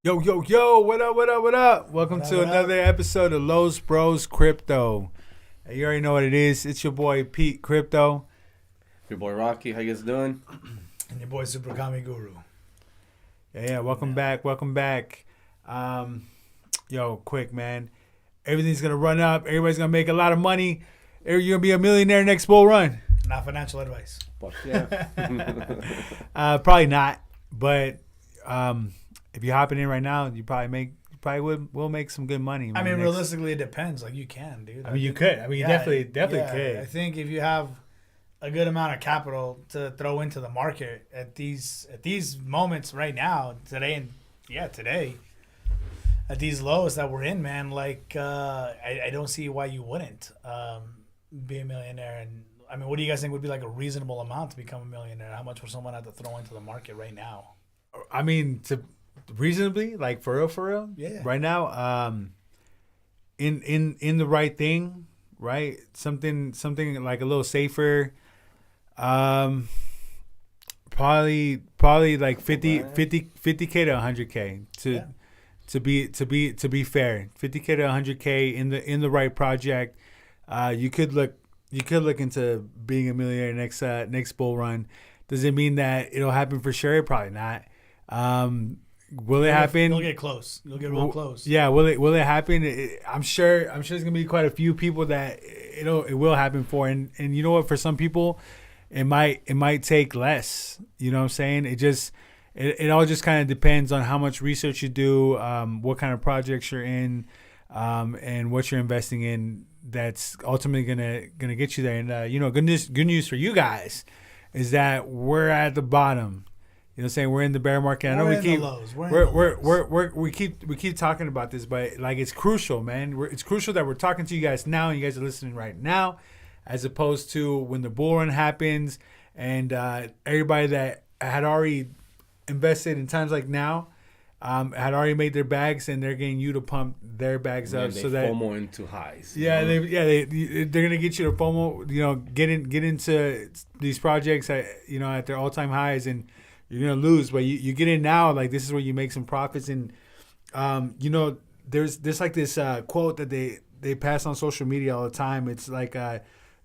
Yo, yo, yo, what up, what up, what up? Welcome What up, to what another episode of Los Bros Crypto. You already know what it is. It's your boy Pete Crypto. Your boy Rocky, how you guys doing? And your boy Super Kami Guru. Yeah, welcome back, welcome back. Yo, quick, man. Everything's going to run up. Everybody's going to make a lot of money. You're going to be a millionaire next bull run. Not financial advice. Fuck yeah. Probably not. But if you're hopping in right now, you probably will make some good money. I mean, realistically, it depends. Like, you can, dude. I mean, you could. I mean, you definitely could. I think if you have a good amount of capital to throw into the market at these moments right now, today, at these lows that we're in, man, like, I don't see why you wouldn't be a millionaire. And I mean, what do you guys think would be like a reasonable amount to become a millionaire? How much would someone have to throw into the market right now? I mean, to reasonably, like for real, Yeah. right now, in the right thing, right? Something like a little safer. Probably like 50K to 100K to be fair. 50K to 100K in the right project. You could look into being a millionaire next bull run. Does it mean that it'll happen for sure? Probably not. Will it happen? You'll get close. You'll get real close. Yeah. Will it happen? I'm sure there's gonna be quite a few people that it will happen for, and you know what? For some people, it might take less. You know what I'm saying? It all just kind of depends on how much research you do, what kind of projects you're in, and what you're investing in. That's ultimately gonna get you there. And good news for you guys is that we're at the bottom. You know what I'm saying? We're in the bear market. I know we keep talking about this, but like it's crucial, man. It's crucial that we're talking to you guys now and you guys are listening right now, as opposed to when the bull run happens and everybody that had already invested in times like now had already made their bags and they're getting you to pump their bags up they so that FOMO into highs. Yeah, they're gonna get you to FOMO. Get into these projects at their all time highs, and you're gonna lose. But you get in now, like this is where you make some profits. And there's like this quote that they pass on social media all the time. It's like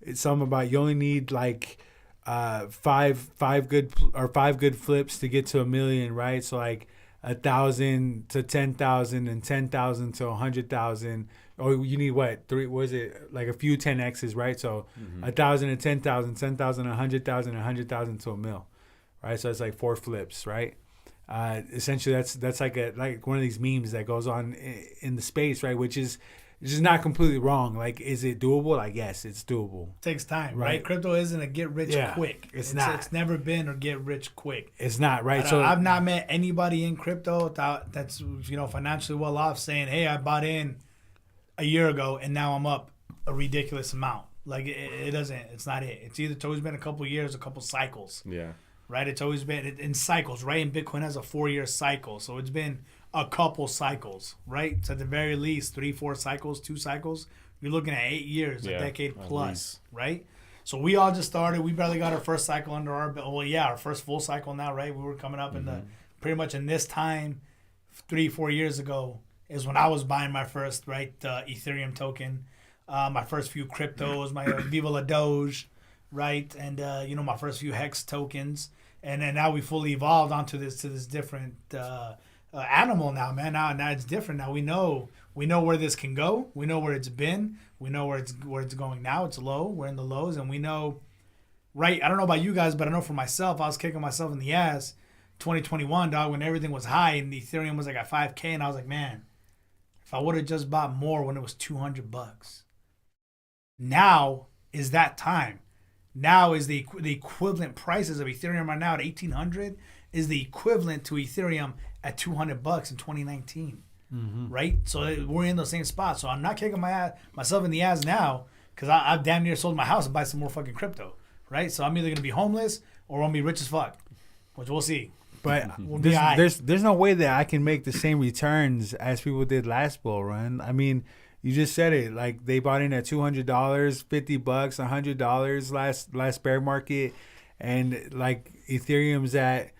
it's something about you only need like five good flips to get to a million, right? So like 1,000 to 10,000 and 10,000 to 100,000. Or you need what? Like a few 10Xs, right? So 1,000 to 10,000, 10,000 to 100,000, 100,000 to a mil, right? So it's like 4 flips, right? Essentially, that's like one of these memes that goes on in the space, right? Which is just not completely wrong. Like, is it doable? Like, yes, it's doable. It takes time, right? Crypto isn't a get rich quick. It's not. It's never been or get rich quick. It's not, right? So I've not met anybody in crypto that's financially well off saying, "Hey, I bought in a year ago and now I'm up a ridiculous amount." Like it doesn't. It's not it. It's always been a couple years, a couple cycles. Yeah. Right. It's always been in cycles, right? And Bitcoin has a 4-year cycle, so it's been a couple cycles, right? So at the very least, 3-4 cycles, 2 cycles. You're looking at 8 years, a decade plus, right? So we all just started. We barely got our first cycle under our belt. Well, yeah, our first full cycle now, right? We were coming up in pretty much in this time, 3-4 years ago is when I was buying my first Ethereum token, my first few cryptos, my Viva La Doge, right, and my first few Hex tokens, and then now we fully evolved onto this different animal now, man. Now it's different. Now we know where this can go. We know where it's been. We know where it's going now. It's low. We're in the lows, and we know, right? I don't know about you guys, but I know for myself, I was kicking myself in the ass 2021, dog, when everything was high and the Ethereum was like at 5K, and I was like, man, if I would have just bought more when it was $200. Now is that time. Now is the equivalent prices of Ethereum right now at 1,800 is the equivalent to Ethereum at $200 in 2019, right? So we're in the same spot. So I'm not kicking myself in the ass now because I've damn near sold my house and buy some more fucking crypto, right? So I'm either gonna be homeless or I'm gonna be rich as fuck, which we'll see. But there's no way that I can make the same returns as people did last bull run. I mean, you just said it. Like they bought in at $200, $50, $100 last bear market, and like Ethereum's at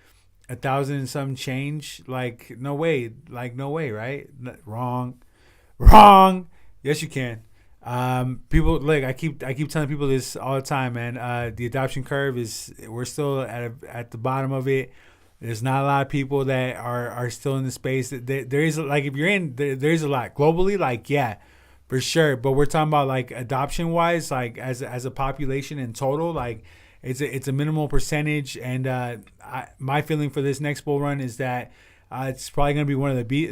1,000 and some change. Like no way, right? Wrong. Yes, you can. People, look, I keep telling people this all the time, man. The adoption curve we're still at the bottom of it. There's not a lot of people that are still in the space. There is, like, if you're in, there's a lot globally, like, yeah, for sure. But we're talking about, like, adoption wise, like as a population in total, like it's a minimal percentage. And my feeling for this next bull run is that it's probably going to be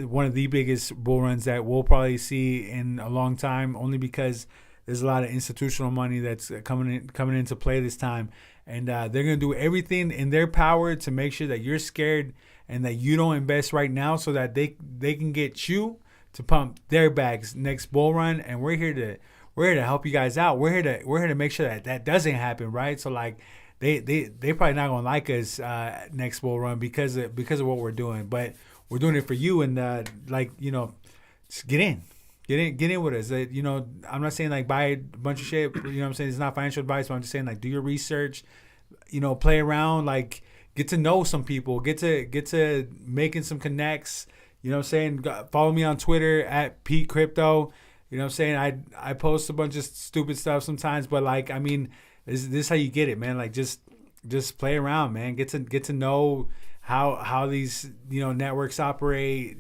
one of the biggest bull runs that we'll probably see in a long time, only because there's a lot of institutional money that's coming into play this time. And they're going to do everything in their power to make sure that you're scared and that you don't invest right now, so that they can get you to pump their bags next bull run. And we're here to help you guys out. We're here to make sure that doesn't happen, right? So, like, they probably not gonna like us next bull run because of what we're doing, but we're doing it for you. And just get in with us. I'm not saying, like, buy a bunch of shit. You know what I'm saying? It's not financial advice, but I'm just saying, like, do your research. Play around, like, get to know some people, get to making some connects. You know what I'm saying? Follow me on Twitter at Pete Crypto. You know what I'm saying? I post a bunch of stupid stuff sometimes, but, like, I mean, this is how you get it, man. Like, just play around, man. Get to know how these networks operate.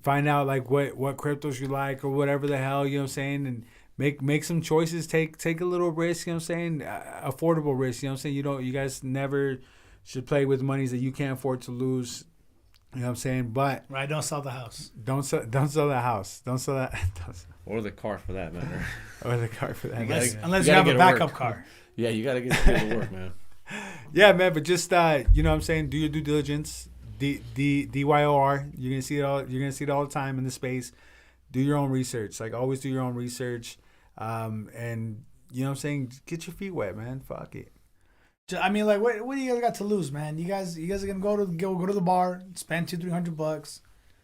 Find out, like, what cryptos you like or whatever the hell, you know what I'm saying, and make some choices. Take a little risk, you know what I'm saying, affordable risk. You know what I'm saying. You guys never should play with monies that you can't afford to lose. You know what I'm saying? But right, don't sell the house. Don't sell the house. Don't sell that. Or the car, for that matter. Unless you have a backup car. Yeah, you gotta get to work, man. Yeah, man. But just you know what I'm saying, do your due diligence. DYOR. You're gonna see it all. You're gonna see it all the time in the space. Do your own research. Like, always do your own research. And you know what I'm saying, get your feet wet, man. Fuck it. I mean, like, what do you guys got to lose, man? You guys are gonna go to the bar, spend $200-$300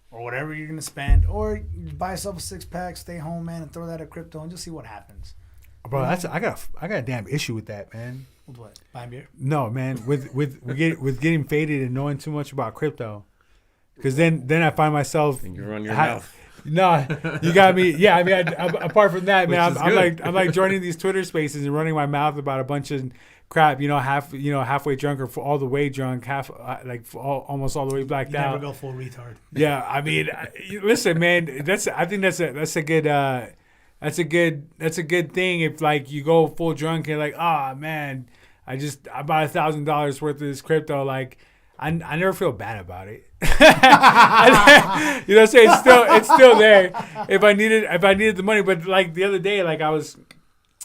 or whatever you're gonna spend, or buy yourself a 6-pack, stay home, man, and throw that at crypto and just see what happens. Bro, I got a damn issue with that, man. With what? Buying beer? No, man. With getting faded and knowing too much about crypto, because then I find myself. And you run your mouth. No, you got me. Yeah, I mean, apart from that, man, I'm like joining these Twitter spaces and running my mouth about a bunch of crap. Halfway drunk or all the way drunk, almost all the way blacked out. Never go full retard. Yeah, I mean, listen, man. I think that's a good. That's a good thing if, like, you go full drunk and, like, man, I bought $1,000 worth of this crypto. Like, I never feel bad about it. You know what I'm saying? It's still there if I needed the money. But, like, the other day, like, I was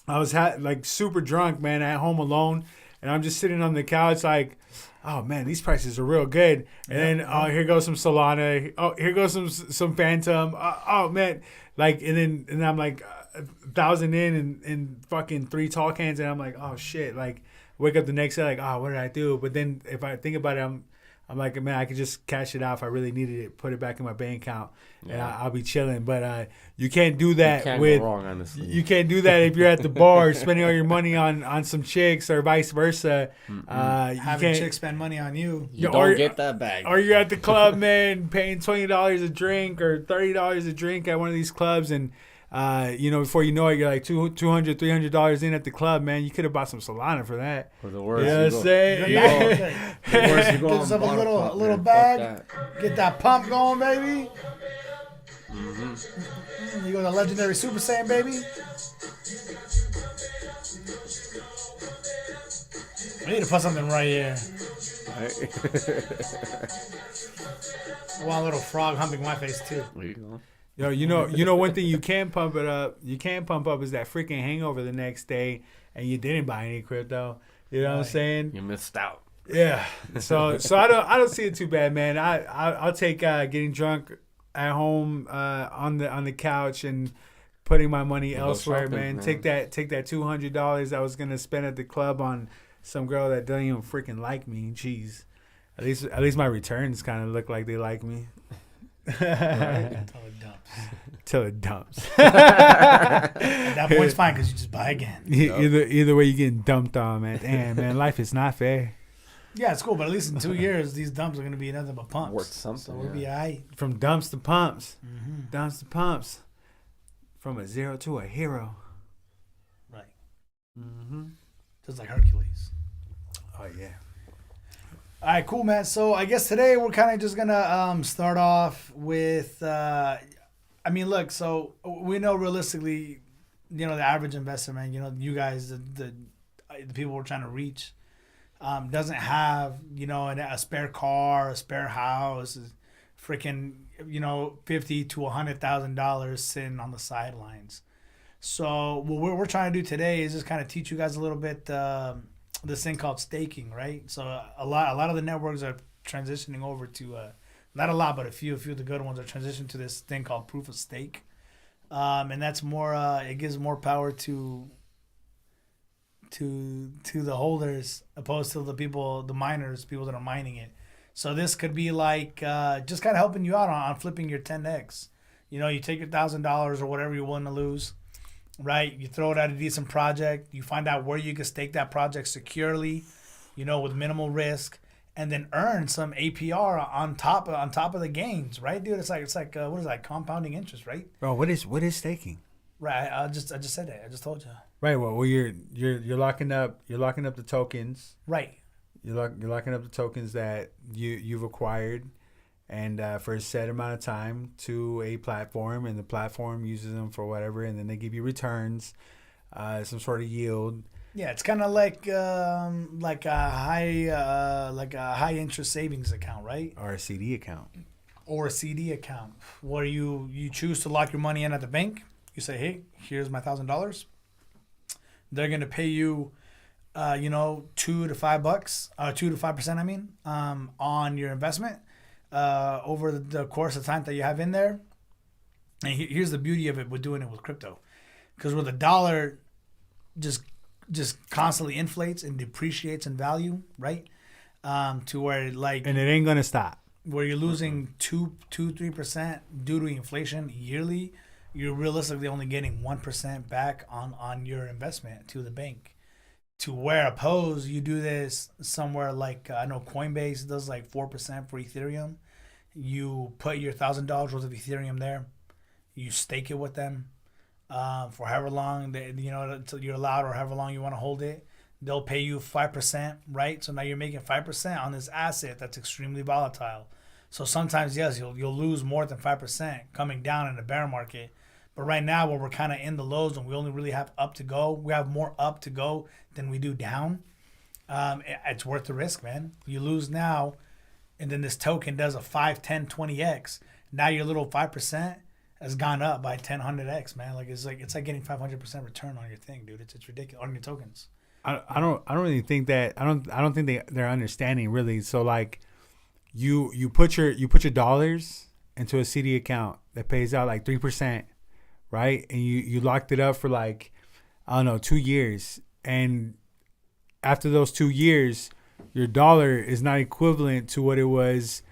like super drunk, man, at home alone, and I'm just sitting on the couch, like, oh man, these prices are real good. And then here goes some Solana. Oh, here goes some Phantom. Oh man, like, and then I'm like 1,000 in and fucking 3 tall cans, and I'm like, oh shit. Like, wake up the next day, like, oh, what did I do? But then if I think about it, I'm like, man, I could just cash it out if I really needed it, put it back in my bank account, and I'll be chilling. But you can't do that. You can't go wrong, honestly. You can't do that if you're at the bar spending all your money on some chicks or vice versa. Having chicks spend money on you. You don't get that bag. Or you're at the club, man, paying $20 a drink or $30 a drink at one of these clubs, and before you know it, you're like $200, $300 in at the club, man. You could have bought some Solana for that. For the worst, you know what I'm saying? Get yourself a little bag, get that pump going, baby. Mm-hmm. You go to Legendary Super Saiyan, baby. I need to put something right here. I want a little frog humping my face too. There you go. You know one thing you can pump up is that freaking hangover the next day, and you didn't buy any crypto. You know what I'm saying? You missed out. Yeah. So I don't see it too bad, man. I'll take getting drunk at home on the couch and putting my money elsewhere, man. Take that $200 I was gonna spend at the club on some girl that doesn't even freaking like me. Jeez. At least my returns kind of look like they like me. Right. Till it dumps. At that point, it's fine because you just buy again. Either way, you're getting dumped on, man. Damn, man, life is not fair. Yeah, it's cool, but at least in 2 years, these dumps are gonna be nothing but pumps. Worth something. So we'll be alright. From dumps to pumps. Mm-hmm. Dumps to pumps. From a zero to a hero. Right. Mm-hmm. Just like Hercules. Oh, yeah. All right, cool, man. So I guess today we're kind of just gonna start off with. I mean, look. So we know realistically, the average investor, man. You guys, the people we're trying to reach, doesn't have a spare car, a spare house, freaking $50,000 to $100,000 sitting on the sidelines. So what we're trying to do today is just kind of teach you guys a little bit. This thing called staking, right? So a lot of the networks are transitioning over to not a lot, but a few of the good ones are transitioning to this thing called proof of stake, and that's more. It gives more power to the holders opposed to the miners, people that are mining it. So this could be like just kind of helping you out on flipping your 10x. You take your $1,000 or whatever you want to lose. Right, you throw it at a decent project. You find out where you can stake that project securely, with minimal risk, and then earn some APR on top of the gains. Right, dude? It's like what is that? Compounding interest, right? Bro, what is staking? Right. I just said that. I just told you. Right. Well, you're locking up the tokens. Right. You're locking up the tokens that you've acquired, and for a set amount of time to a platform, and the platform uses them for whatever, and then they give you returns, some sort of yield. Yeah, it's kind of like a high interest savings account, right? Or a CD account. Or a CD account where you choose to lock your money in at the bank. You say, hey, here's my $1,000. They're gonna pay you, $2 to $5, 2 to 5%. I mean, on your investment. Over the course of time that you have in there. And here's the beauty of it with doing it with crypto. Because where the dollar just constantly inflates and depreciates in value, right? To where and it ain't gonna stop. Where you're losing 3% due to inflation yearly, you're realistically only getting 1% back on your investment to the bank. To where oppose you do this somewhere like I know Coinbase does like 4% for Ethereum. You put your $1,000 worth of Ethereum there, you stake it with them for however long until you're allowed or however long you want to hold it. They'll pay you 5%, right? So now you're making 5% on this asset that's extremely volatile. So sometimes yes, you'll lose more than 5% coming down in the bear market. But right now, when we're kind of in the lows and we only really have up to go, we have more up to go than we do down. It's worth the risk, man. You lose now, and then this token does a 5, 10, 20x. Now your little 5% has gone up by 10, 100x, man. It's like getting 500% return on your thing, dude. It's ridiculous on your tokens. I don't really think that I don't think they're understanding really. So like, you put your dollars into a CD account that pays out like 3%. Right, and you locked it up for like, I don't know, 2 years, and after those 2 years, your dollar is not equivalent to what it was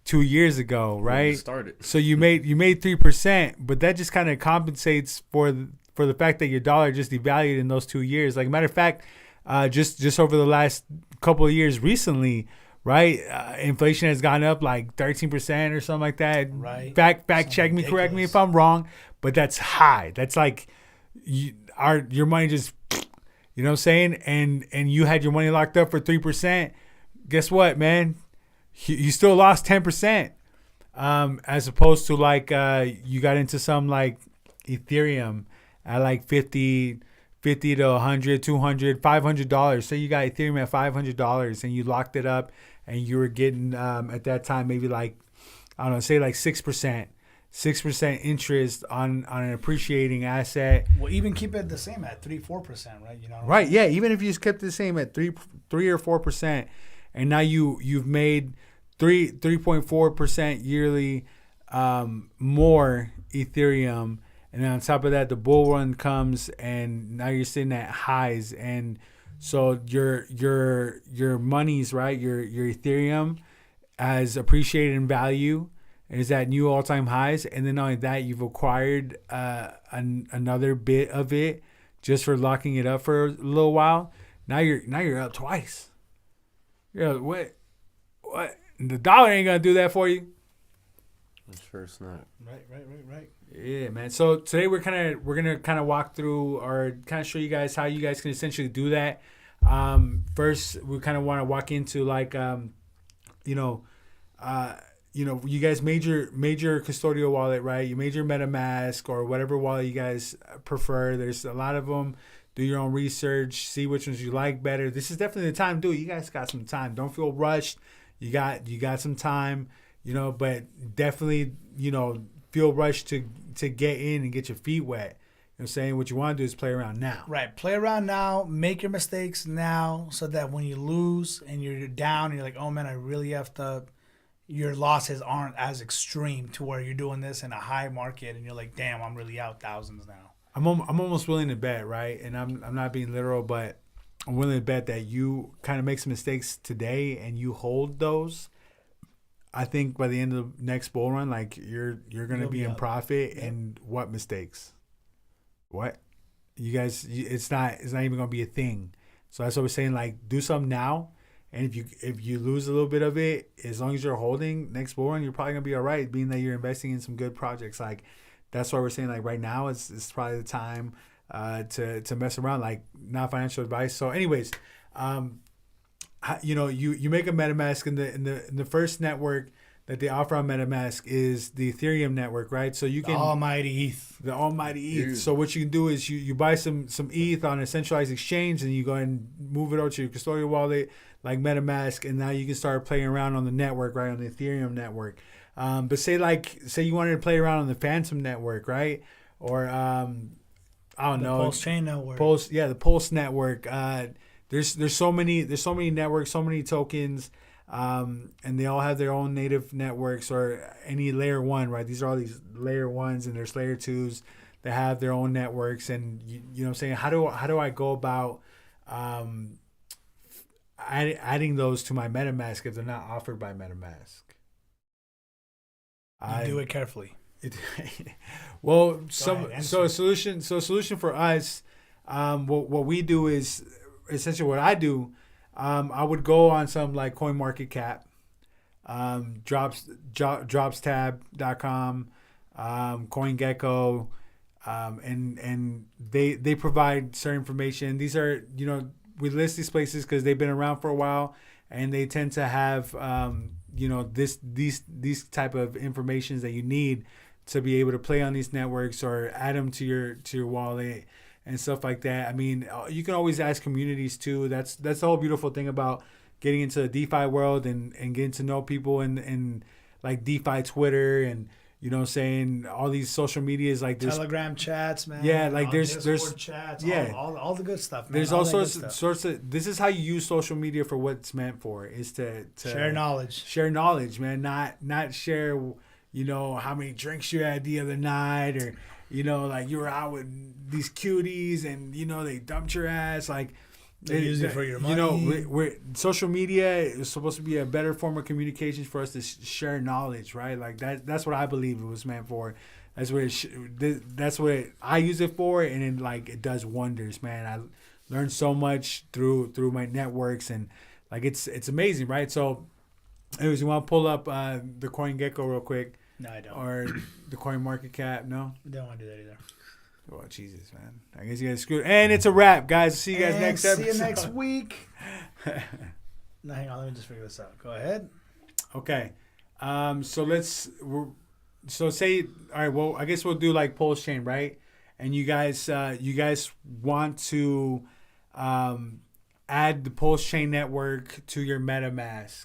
2 years ago, right? Started. So you made 3%, but that just kind of compensates for the fact that your dollar just devalued in those 2 years. Like, matter of fact, just over the last couple of years recently. Right, inflation has gone up like 13% or something like that. Right. Fact check me, correct me if I'm wrong, but that's high. That's like your money just, you know what I'm saying? And you had your money locked up for 3%. Guess what, man? You still lost 10%. As opposed to like you got into some like Ethereum at like 50 to 100, 200, $500. Say you got Ethereum at $500 and you locked it up and you were getting at that time maybe like, I don't know, say like 6% interest on an appreciating asset. Well, even keep it the same at 3-4%, right? Right, yeah. Even if you just kept it the same at 3 or 4%, and now you've made 3.4% yearly more Ethereum. And then on top of that, the bull run comes, and now you're sitting at highs, and so your money's right, your Ethereum has appreciated in value, and is at new all-time highs. And then not only that, you've acquired another bit of it just for locking it up for a little while. Now you're up twice. Yeah, what? The dollar ain't gonna do that for you. I'm sure it's not. Right. Yeah, man. So today we're gonna kind of walk through or kind of show you guys how you guys can essentially do that. First, we kind of want to walk into like you know, you guys made your custodial wallet, right? You made your MetaMask or whatever wallet you guys prefer. There's a lot of them. Do your own research, see which ones you like better. This is definitely the time to do it. You guys got some time. Don't feel rushed. You got some time, but definitely, feel rushed to get in and get your feet wet. You know what I'm saying? What you want to do is play around now. Right. Play around now. Make your mistakes now so that when you lose and you're down, you're like, oh, man, I really have to. Your losses aren't as extreme to where you're doing this in a high market and you're like, damn, I'm really out thousands now. I'm almost willing to bet, right? And I'm not being literal, but I'm willing to bet that you kind of make some mistakes today and you hold those. I think by the end of the next bull run, like you're gonna be in profit. Yep. And what mistakes? What? You guys, it's not even gonna be a thing. So that's what we're saying. Like, do something now, and if you lose a little bit of it, as long as you're holding next bull run, you're probably gonna be all right. Being that you're investing in some good projects, like that's why we're saying like right now it's probably the time to mess around. Like, not financial advice. So, anyways, you make a MetaMask in the first network that they offer on MetaMask is the Ethereum network, right? So you can the almighty ETH. Dude. So what you can do is you buy some ETH on a centralized exchange and you go and move it over to your custodial wallet like MetaMask, and now you can start playing around on the network, right, on the Ethereum network. But say you wanted to play around on the Phantom network, right? Or I don't know, Pulse Chain network. The Pulse network. There's so many networks, so many tokens. And they all have their own native networks or any layer one, right? These are all these layer ones, and there's layer twos that have their own networks. And you know what I'm saying? How do I go about adding those to my MetaMask if they're not offered by MetaMask? You do it carefully. Well, a solution for us, what we do is essentially what I do. I would go on some like CoinMarketCap, dropstab.com, CoinGecko, and they provide certain information. These are, we list these places because they've been around for a while, and they tend to have these type of informations that you need to be able to play on these networks or add them to your wallet and stuff like that. I mean, you can always ask communities too. That's the whole beautiful thing about getting into the DeFi world and getting to know people and like DeFi Twitter and saying all these social medias like Telegram chats, man. Yeah, like there's chats, yeah, all the good stuff, man. There's all sorts of this is how you use social media for what it's meant for, is to share knowledge. Share knowledge, man. Not share how many drinks you had the other night, or like you were out with these cuties and they dumped your ass. Like they use it for your money. We're social media is supposed to be a better form of communication for us to share knowledge, right? Like that's what I believe it was meant for. That's what I use it for, and it does wonders, man. I learned so much through my networks, and like it's amazing, right? So, anyways, you want to pull up the CoinGecko real quick? No, I don't. Or the CoinMarketCap? No, I don't want to do that either. Oh, Jesus, man. I guess you guys screwed. And it's a wrap, guys. See you guys next episode. See you next week. No, hang on. Let me just figure this out. Go ahead. Okay. So say, all right, well, I guess we'll do like Pulse Chain, right? And you guys want to add the Pulse Chain network to your MetaMask,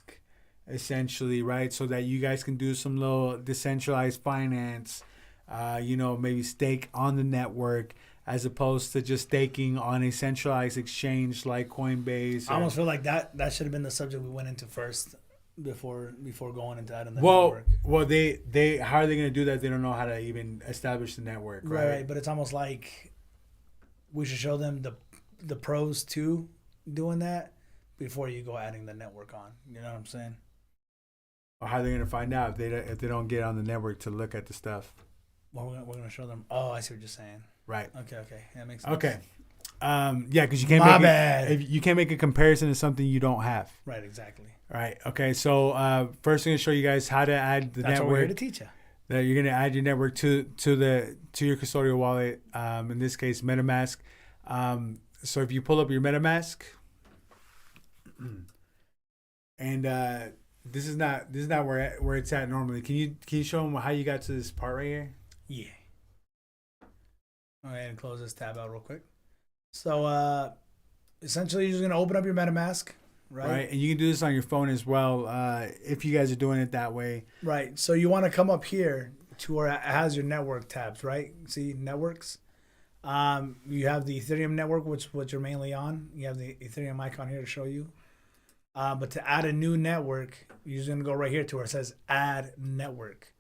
essentially, right? So that you guys can do some little decentralized finance. Maybe stake on the network as opposed to just staking on a centralized exchange like Coinbase. I almost feel like that should have been the subject we went into first before going into adding the network. Well, they how are they going to do that? They don't know how to even establish the network, right? But it's almost like we should show them the pros to doing that before you go adding the network on. You know what I'm saying? Or how are they going to find out if they don't get on the network to look at the stuff? Well, we're going to show them. Oh, I see what you're saying. Right. Okay. That makes sense. Okay. Yeah, because you can't My make bad. If you can't make a comparison to something you don't have. Right, exactly. All right. Okay. So first, I'm gonna show you guys how to add the That's what we're here network. to teach you. That you're gonna add your network to your custodial wallet. In this case, MetaMask. So if you pull up your MetaMask, and this is not where it's at normally. Can you show them how you got to this part right here? Yeah. Go ahead and close this tab out real quick. So essentially, you're just gonna open up your MetaMask, right? And you can do this on your phone as well if you guys are doing it that way. Right. So you want to come up here to where it has your network tabs, right? See networks. You have the Ethereum network, which you're mainly on. You have the Ethereum icon here to show you. But to add a new network, you're just gonna go right here to where it says Add Network.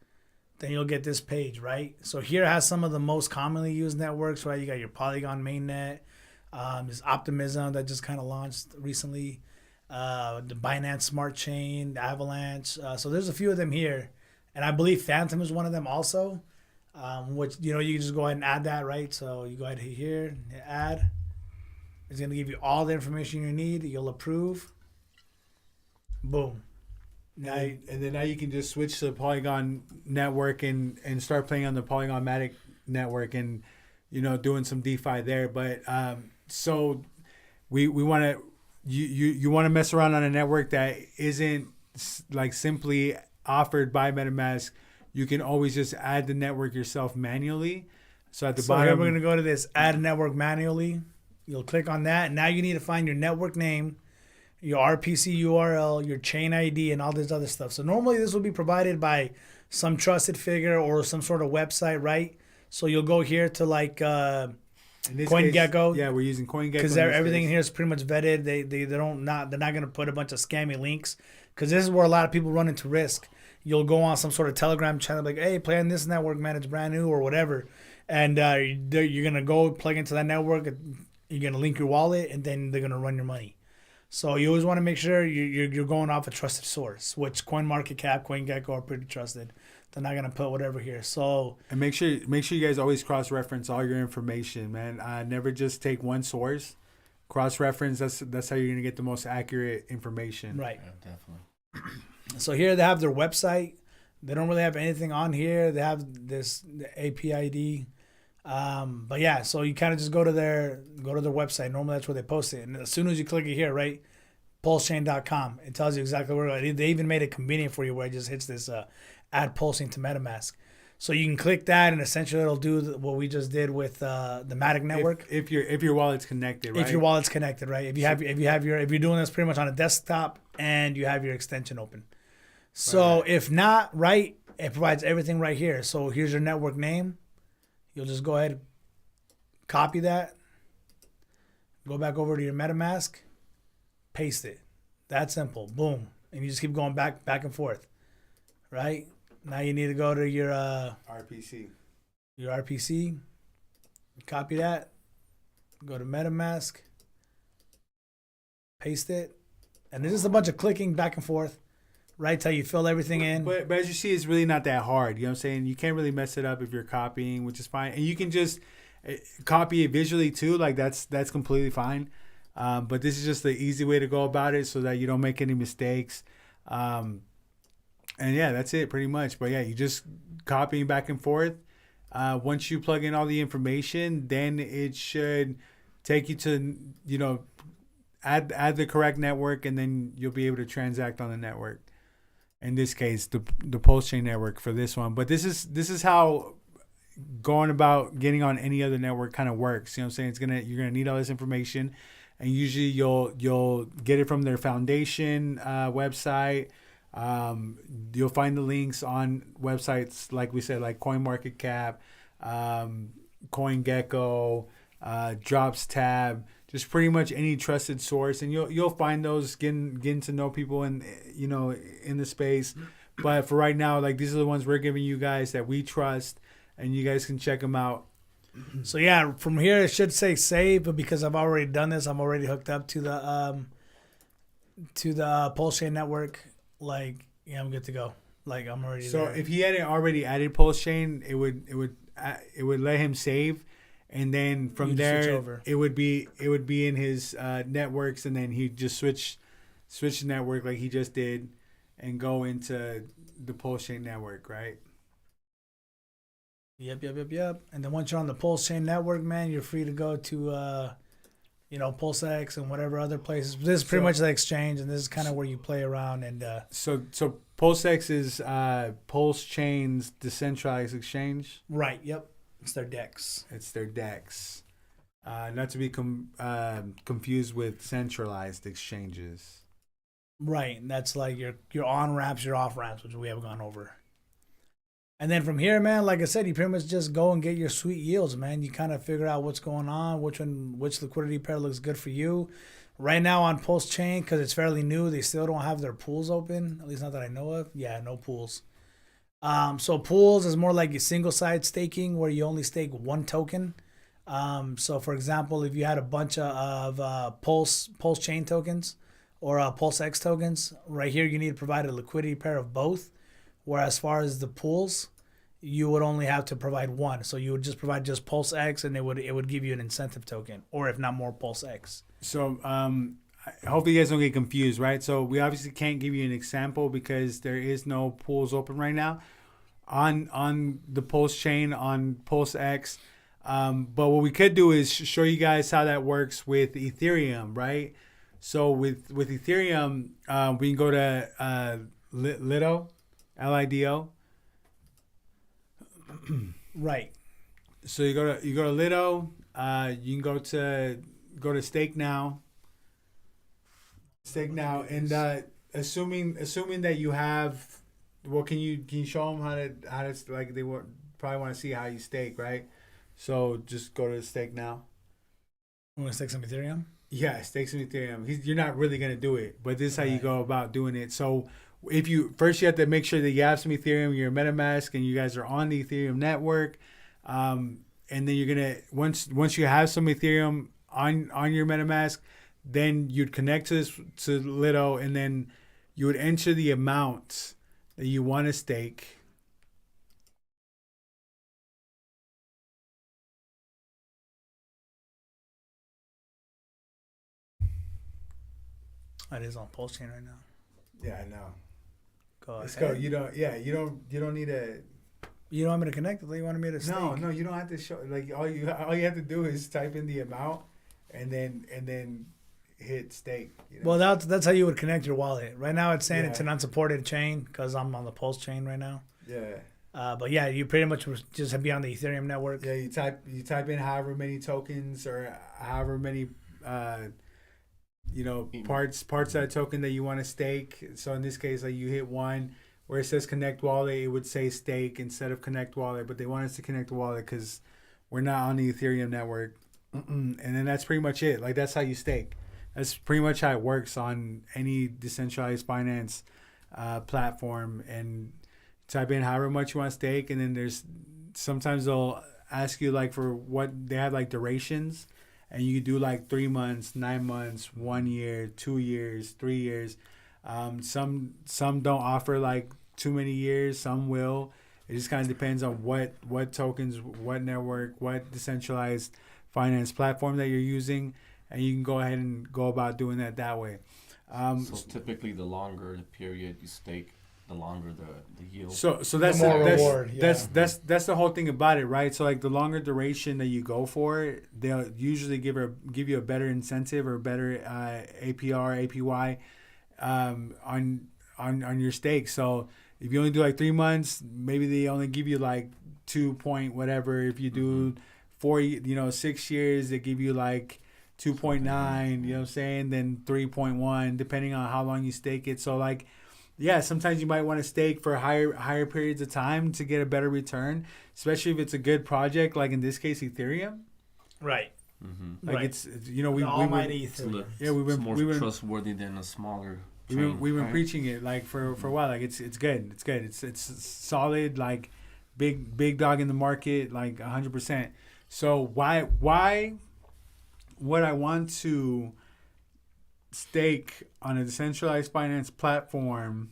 Then you'll get this page, right? So here it has some of the most commonly used networks, right? You got your Polygon mainnet, there's Optimism that just kind of launched recently, the Binance Smart Chain, the Avalanche. So there's a few of them here, and I believe Phantom is one of them also. Which you can just go ahead and add that, right? So you go ahead and hit here, hit add. It's gonna give you all the information you need. You'll approve. Boom. Now you can just switch to the Polygon network and start playing on the Polygon Matic network and doing some DeFi there. But so we want to you want to mess around on a network that isn't like simply offered by MetaMask. You can always just add the network yourself manually. So at the bottom, here we're gonna go to this add network manually. You'll click on that. Now you need to find your network name, your RPC URL, your chain ID, and all this other stuff. So normally this will be provided by some trusted figure or some sort of website, right? So you'll go here to like CoinGecko. Yeah, we're using CoinGecko because everything in here is pretty much vetted. They're not gonna put a bunch of scammy links because this is where a lot of people run into risk. You'll go on some sort of Telegram channel like, hey, play on this network, man, it's brand new or whatever, and you're gonna go plug into that network. You're gonna link your wallet, and then they're gonna run your money. So you always want to make sure you're going off a trusted source, which CoinMarketCap, CoinGecko are pretty trusted. They're not gonna put whatever here. So and make sure you guys always cross-reference all your information, man. Never just take one source. Cross-reference. That's how you're gonna get the most accurate information. Right. Yeah, definitely. So here they have their website. They don't really have anything on here. They have the APID. But yeah, so you kind of just go to their website. Normally that's where they post it. And as soon as you click it here, right, pulsechain.com, it tells you exactly where it is. They even made it convenient for you where it just hits this add pulsing to MetaMask. So you can click that, and essentially it'll do what we just did with the Matic network. If your wallet's connected, right? If your wallet's connected, right? If you're doing this pretty much on a desktop and you have your extension open. So right. If not, right, it provides everything right here. So here's your network name. You'll just go ahead, copy that, go back over to your MetaMask, paste it. That simple. Boom. And you just keep going back and forth. Right? Now you need to go to your RPC. Your RPC. Copy that. Go to MetaMask. Paste it. And there's just a bunch of clicking back and forth. Right, till you fill everything in. But as you see, it's really not that hard. You know what I'm saying? You can't really mess it up if you're copying, which is fine. And you can just copy it visually too. Like that's completely fine. But this is just the easy way to go about it so that you don't make any mistakes. And yeah, that's it pretty much. But yeah, you just copying back and forth. Once you plug in all the information, then it should take you to, add the correct network, and then you'll be able to transact on the network. In this case, the Pulse Chain network for this one. But this is how going about getting on any other network kind of works. You know what I'm saying? You're gonna need all this information, and usually you'll get it from their foundation website. You'll find the links on websites like we said, like CoinMarketCap, CoinGecko, Drops Tab. Just pretty much any trusted source, and you'll find those getting to know people in the space. But for right now, like, these are the ones we're giving you guys that we trust, and you guys can check them out. So yeah, from here it should say save, but because I've already done this, I'm already hooked up to the Pulse Chain network. Like, yeah, I'm good to go. Like, I'm already so there. If he hadn't already added Pulse Chain, it would let him save. and then from You just switch there over. it would be in his networks, and then he'd just switch the network like he just did, and go into the Pulse Chain network, right? Yep. And then once you're on the Pulse Chain network, man, you're free to go to, PulseX and whatever other places. This is pretty much the exchange, and this is kind of where you play around. And So PulseX is Pulse Chain's decentralized exchange. right, yep, it's their DEX. It's their DEX. Not to be confused with centralized exchanges. Right, and that's like your on ramps, your off ramps, which we have gone over. And then from here, man, like I said, you pretty much just go and get your sweet yields, man. You kind of figure out what's going on, which liquidity pair looks good for you. Right now on Pulse Chain, because it's fairly new, they still don't have their pools open, at least not that I know of. Yeah, no pools. So pools is more like a single side staking where you only stake one token. So for example, if you had a bunch of Pulse Chain tokens or Pulse X tokens, right here you need to provide a liquidity pair of both. Whereas as far as the pools, you would only have to provide one. So you would just provide just Pulse X, and it would give you an incentive token, or if not more, Pulse X. So hopefully you guys don't get confused, right? So we obviously can't give you an example because there is no pools open right now on the Pulse Chain, on Pulse X. But what we could do is show you guys how that works with Ethereum, right? So with Ethereum, we can go to Lido, LIDO. Right. So you go to Lido. You can go to Stake Now. Stake Now, and assuming that you have, well, can you show them how to like they probably want to see how you stake, right? So just go to Stake Now. You want to stake some Ethereum? Yeah, stake some Ethereum. You're not really gonna do it, but this is how you go about doing it. So if you have to make sure that you have some Ethereum, you're MetaMask, and you guys are on the Ethereum network, and then you're gonna once you have some Ethereum on your MetaMask, then you'd connect to Lido, and then you would enter the amount that you want to stake. It is on Pulse Chain right now. Yeah, I know. Go Let's ahead. go. You don't need a. You don't want me to connect it? You wanted me to stake? No, you don't have to show. Like all you have to do is type in the amount, and then hit stake. You know? Well, that's how you would connect your wallet. Right now, it's saying Yeah. it's an unsupported chain because I'm on the Pulse Chain right now. Yeah. But yeah, you pretty much just be on the Ethereum network. Yeah, you type in however many tokens or however many parts of that token that you want to stake. So in this case, like you hit one where it says connect wallet, it would say stake instead of connect wallet, but they want us to connect wallet because we're not on the Ethereum network. And then that's pretty much it. Like that's how you stake. That's pretty much how it works on any decentralized finance platform. And type in however much you want to stake, and then there's sometimes they'll ask you like for what they have like durations, and you do like 3 months, 9 months, 1 year, 2 years, 3 years. Some don't offer like too many years. Some will. It just kind of depends on what tokens, what network, what decentralized finance platform that you're using, and you can go ahead and go about doing that way. So typically, the longer the period you stake, the longer the yield. So that's more that's, reward, yeah. that's the whole thing about it, right? So like the longer duration that you go for, they'll usually give you a better incentive or better APR, APY on your stake. So if you only do like 3 months, maybe they only give you like 2 point whatever. If you do 6 years, they give you like 2.9. You know what I'm saying? Then 3.1, depending on how long you stake it. So like. Yeah, sometimes you might want to stake for higher periods of time to get a better return, especially if it's a good project, like in this case, Ethereum. Right. Mm-hmm. Like right. it's we almighty So Ethereum. we've more been trustworthy than a smaller. we've been right? preaching it like for a while. Like it's good. It's solid. Like big dog in the market. Like 100%. So why would I want to stake on a decentralized finance platform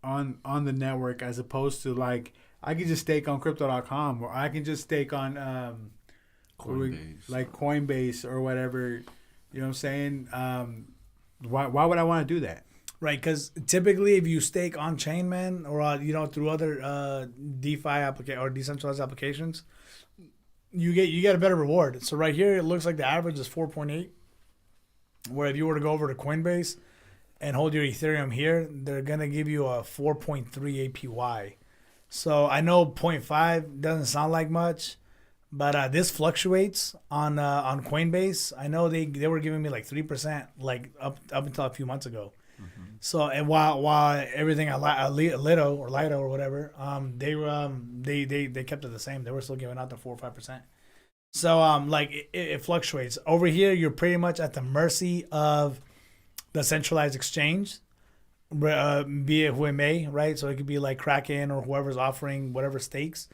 on the network as opposed to like I can just stake on crypto.com or I can just stake on Coinbase. Coinbase or whatever. You know what I'm saying? Why would I want to do that? Right, because typically if you stake on chain, man, or through other DeFi or decentralized applications, you get a better reward. So right here, it looks like the average is 4.8. Where if you were to go over to Coinbase and hold your Ethereum here, they're gonna give you a 4.3 APY. So I know 0.5 doesn't sound like much, but this fluctuates on Coinbase. I know they were giving me like 3%, like up until a few months ago. Mm-hmm. So and while everything at Lido or whatever, they kept it the same. They were still giving out the 4 or 5%. So it fluctuates. Over here, you're pretty much at the mercy of the centralized exchange, be it who it may, right? So it could be like Kraken or whoever's offering whatever stakes.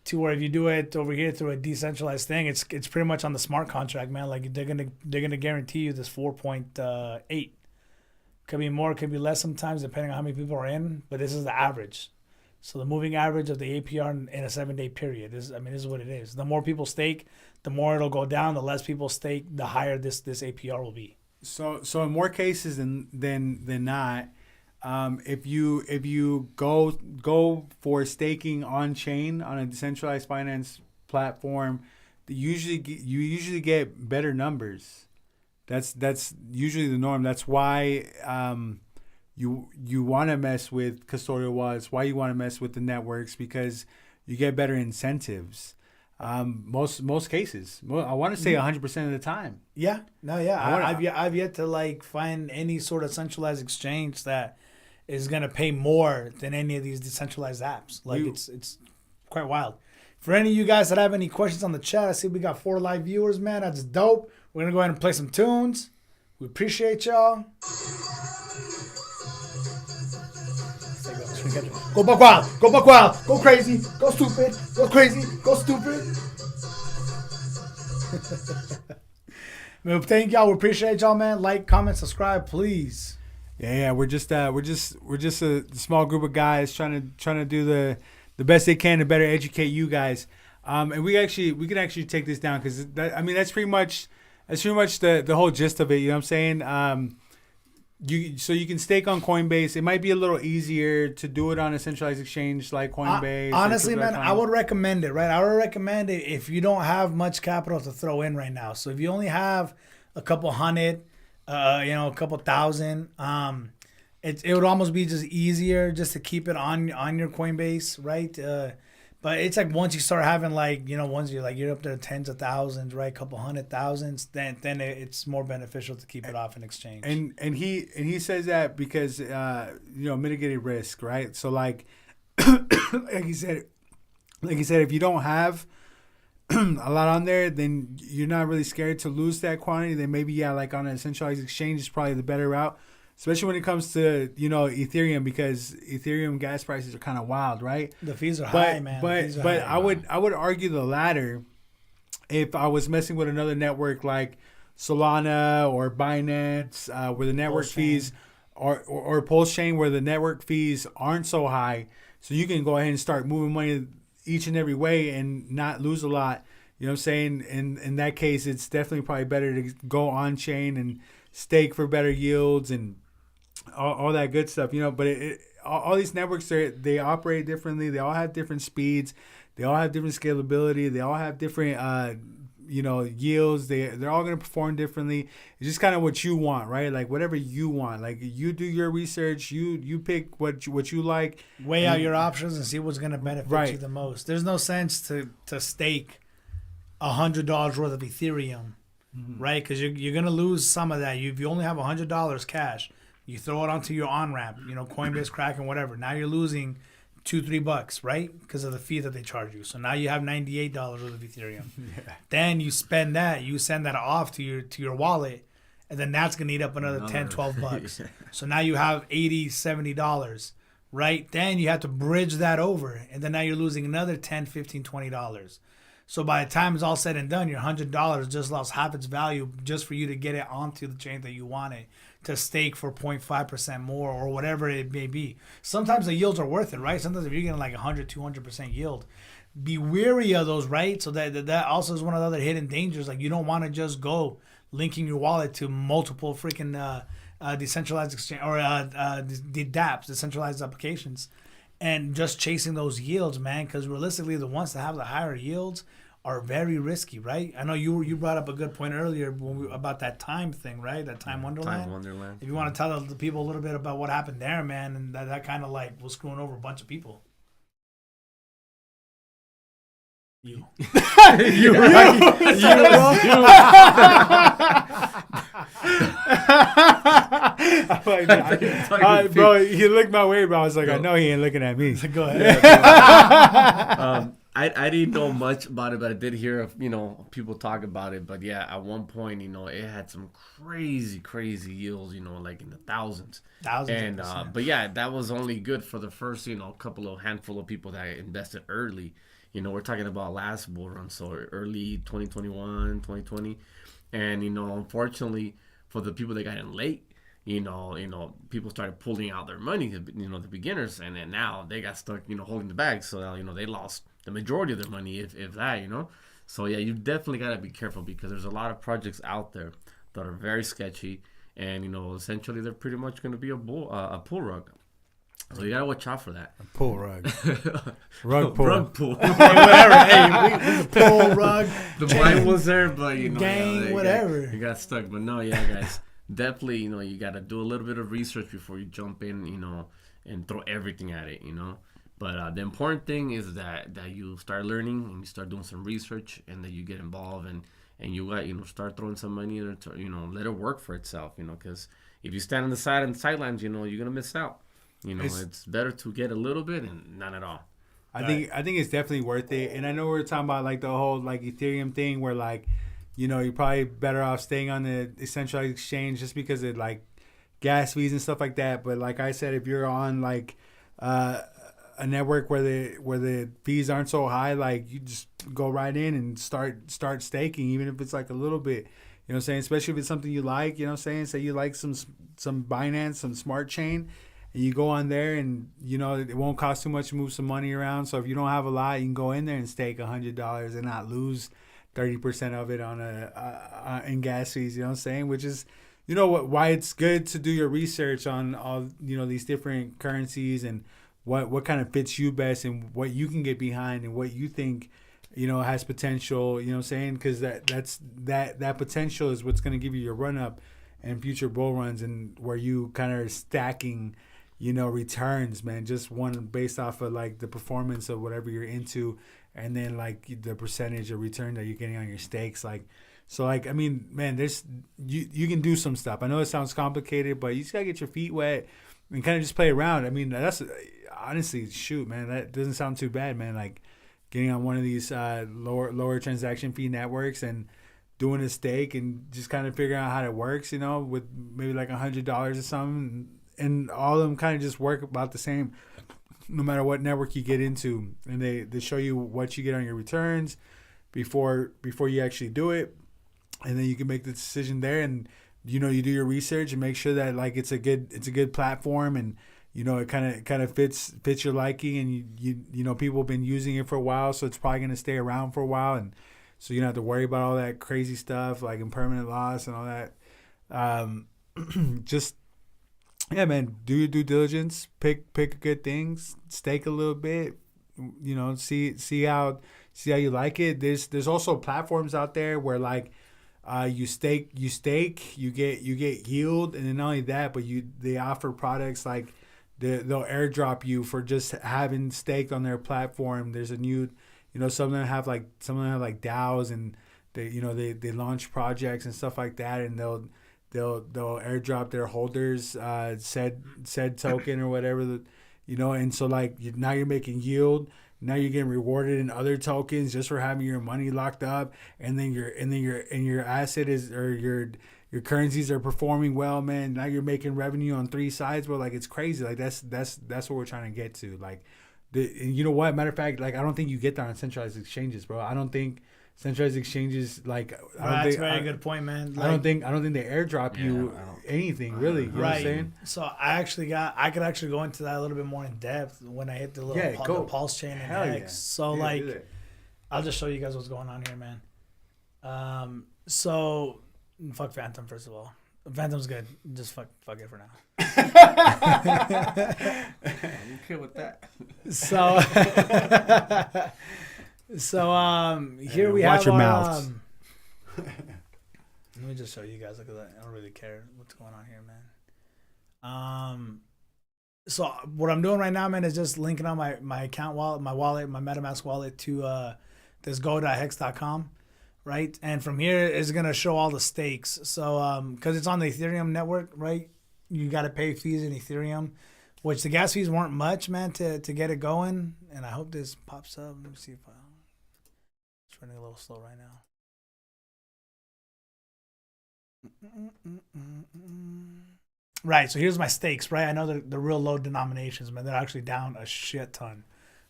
To where if you do it over here through a decentralized thing, it's pretty much on the smart contract, man. Like they're gonna guarantee you this 4.8. Could be more, could be less sometimes, depending on how many people are in. But this is the average. So the moving average of the APR in a 7-day period this is what it is. The more people stake, the more it'll go down. The less people stake, the higher this APR will be. So in more cases than not, if you go for staking on chain on a decentralized finance platform, you usually get better numbers. That's usually the norm. That's why you want to mess with custodial wallets. Why you want to mess with the networks, because you get better incentives. Most cases, I want to say 100% of the time. Yeah, no, yeah. I've yet to find any sort of centralized exchange that is gonna pay more than any of these decentralized apps. It's quite wild. For any of you guys that have any questions on the chat, I see we got 4 live viewers, man. That's dope. We're gonna go ahead and play some tunes. We appreciate y'all. Go buck wild, go buck wild, go crazy, go stupid, go crazy, go stupid. Man, thank y'all. We appreciate y'all, man. Like, comment, subscribe, please. Yeah. We're just a small group of guys trying to do the best they can to better educate you guys. And we can actually take this down, because that's pretty much the whole gist of it. You know what I'm saying? You can stake on Coinbase. It might be a little easier to do it on a centralized exchange like Coinbase. Honestly, man, I would recommend it, right? I would recommend it if you don't have much capital to throw in right now. So if you only have a couple hundred, a couple thousand, it would almost be just easier just to keep it on your Coinbase, right? But it's like once you start having once you're up there tens of thousands, right? A couple 100,000s, then it's more beneficial to keep it off an exchange. And he says that because mitigated risk, right? So like he said, if you don't have a lot on there, then you're not really scared to lose that quantity. Then maybe like on a centralized exchange is probably the better route. Especially when it comes to, Ethereum, because Ethereum gas prices are kind of wild, right? The fees are high, man. But I would argue the latter if I was messing with another network like Solana or Binance, where the network fees or Pulse Chain, where the network fees aren't so high. So you can go ahead and start moving money each and every way and not lose a lot. You know what I'm saying? In that case, it's definitely probably better to go on chain and stake for better yields and all that good stuff, but all these networks, they operate differently. They all have different speeds. They all have different scalability. They all have different, yields. They're all going to perform differently. It's just kind of what you want, right? Like whatever you want. Like you do your research. You pick what you like. Weigh out your options and see what's going to benefit you the most. There's no sense to stake $100 worth of Ethereum, right? Because you're going to lose some of that. If you only have $100 cash, you throw it onto your on-ramp, Coinbase, Kraken, whatever. Now you're losing $2-3, right? Because of the fee that they charge you. So now you have $98 worth of Ethereum. Yeah. Then you spend that, you send that off to your wallet, and then that's going to eat up another $10-12. Yeah. So now you have $80-70, right? Then you have to bridge that over, and then now you're losing another $10-15-20. So by the time it's all said and done, your $100 just lost half its value just for you to get it onto the chain that you want it to stake for 0.5% more or whatever it may be. Sometimes the yields are worth it, right? Sometimes if you're getting like 100-200% yield, be weary of those, right? So that also is one of the other hidden dangers. Like you don't want to just go linking your wallet to multiple freaking decentralized exchange or the DApps, decentralized applications, and just chasing those yields, man. Because realistically, the ones that have the higher yields are very risky, right? I know you brought up a good point earlier about that time thing, right? That time Wonderland. Time Wonderland. If you want to tell the people a little bit about what happened there, man, and that kind of like was screwing over a bunch of people. You. You. Bro, he looked my way, bro. I was like, I know he ain't looking at me. Go ahead. I didn't know much about it, but I did hear people talk about it. But yeah, at one point, it had some crazy yields, like in the thousands. And but yeah, that was only good for the first handful of people that invested early. We're talking about last bull run, so early 2021, 2020. And, unfortunately, for the people that got in late, people started pulling out their money, the beginners. And then now they got stuck, holding the bag. So, they lost the majority of their money, if that, So, yeah, you definitely got to be careful because there's a lot of projects out there that are very sketchy. And, essentially they're pretty much going to be a pull rug. So you gotta watch out for that. A pull rug. Rug pull. Rug pull. Whatever. Hey, we pull rug. The mind was there, but gang, whatever. You got stuck. But no, yeah, guys, definitely, you gotta do a little bit of research before you jump in, and throw everything at it, But the important thing is that you start learning and you start doing some research, and that you get involved and you got start throwing some money in it, let it work for itself, because if you stand on the sidelines, you're gonna miss out. It's better to get a little bit and none at all. I think it's definitely worth it. And I know we're talking about like the whole like Ethereum thing where like, you're probably better off staying on the decentralized exchange just because of like gas fees and stuff like that. But like I said, if you're on like a network where the fees aren't so high, like you just go right in and start staking, even if it's like a little bit. You know what I'm saying? Especially if it's something you like, you know what I'm saying? Say you like some Binance, some smart chain. And you go on there and, it won't cost too much to move some money around. So if you don't have a lot, you can go in there and stake $100 and not lose 30% of it on in gas fees, you know what I'm saying? Which is, why it's good to do your research on all, these different currencies and what kind of fits you best and what you can get behind and what you think, has potential, you know what I'm saying? Because that potential is what's going to give you your run up and future bull runs and where you kind of stacking returns, man, just one based off of like the performance of whatever you're into and then like the percentage of return that you're getting on your stakes. Like, so like, I mean, man, there's, you can do some stuff. I know it sounds complicated, but you just gotta get your feet wet and kind of just play around. I mean, that's honestly, shoot, man, that doesn't sound too bad, man. Like getting on one of these lower transaction fee networks and doing a stake and just kind of figuring out how it works, with maybe like $100 or something. And all of them kind of just work about the same no matter what network you get into. And they show you what you get on your returns before you actually do it. And then you can make the decision there and, you do your research and make sure that like it's a good platform and, it kind of fits your liking and you people have been using it for a while. So it's probably going to stay around for a while. And so you don't have to worry about all that crazy stuff like impermanent loss and all that. Yeah, man, do your due diligence, pick good things, stake a little bit, see how you like it. There's also platforms out there where like you stake, you get yield, and then not only that, but they offer products like they'll airdrop you for just having staked on their platform. There's a new, some of them have like DAOs and they launch projects and stuff like that, and they'll airdrop their holders said token or whatever, and so like now you're making yield. Now you're getting rewarded in other tokens just for having your money locked up, and then your asset is or your currencies are performing well, man. Now you're making revenue on three sides, bro. Like it's crazy. Like that's what we're trying to get to. Like, and you know what? Matter of fact, like I don't think you get that on centralized exchanges, bro. I don't think centralized exchanges, like That's a very good point, man. I don't think they airdrop you anything really. You know what I'm saying? So I could actually go into that a little bit more in depth when I hit the little the pulse chain and Hex. Yeah. So I'll just show you guys what's going on here, man. So fuck Phantom first of all. Phantom's good. Just fuck it for now. I'm okay with that. So here we watch have your our, mouths. let me just show you guys. Look at that. I don't really care what's going on here, man. So what I'm doing right now, man, is just linking on my account wallet, my MetaMask wallet to this go.hex.com. Right, and from here it's gonna show all the stakes. So, because it's on the Ethereum network, right? You got to pay fees in Ethereum, which the gas fees weren't much, man, to get it going. And I hope this pops up. Let me see if it's running a little slow right now. Right, so here's my stakes, right? I know the real low denominations, man. They're actually down a shit ton,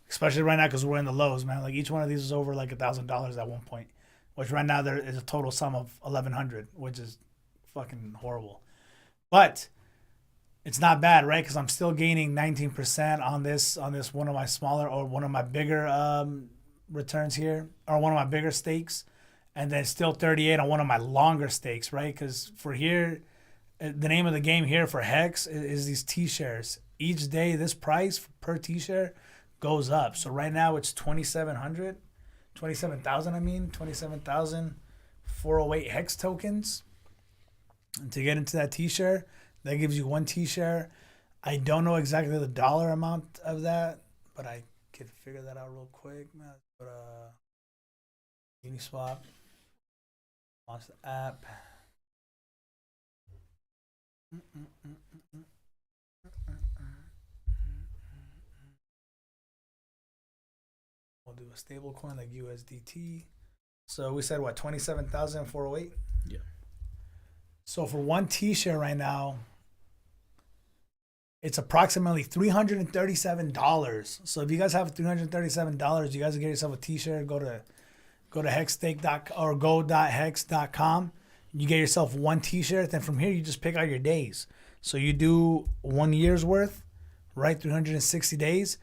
especially right now because we're in the lows, man. Like each one of these is over like $1,000 at one point. Which right now there is a total sum of 1,100, which is fucking horrible. But it's not bad, right? Because I'm still gaining 19% on this one of my smaller or one of my bigger returns here, or one of my bigger stakes, and then still 38 on one of my longer stakes, right? Because for here, the name of the game here for Hex is these T-shares. Each day, this price per T-share goes up. So right now it's 2,700. 27,408 Hex tokens. And to get into that T-share, that gives you one T-share. I don't know exactly the dollar amount of that, but I could figure that out real quick. Man, go to Uniswap. Launch the app. We'll do a stable coin like USDT. So we said what, 27,408? Yeah. So for one T-share right now, it's approximately $337. So if you guys have $337, you guys will get yourself a T-share. Go to hexstake.com or go.hex.com. You get yourself one T-share. Then from here you just pick out your days. So you do 1 year's worth, right? 360 days.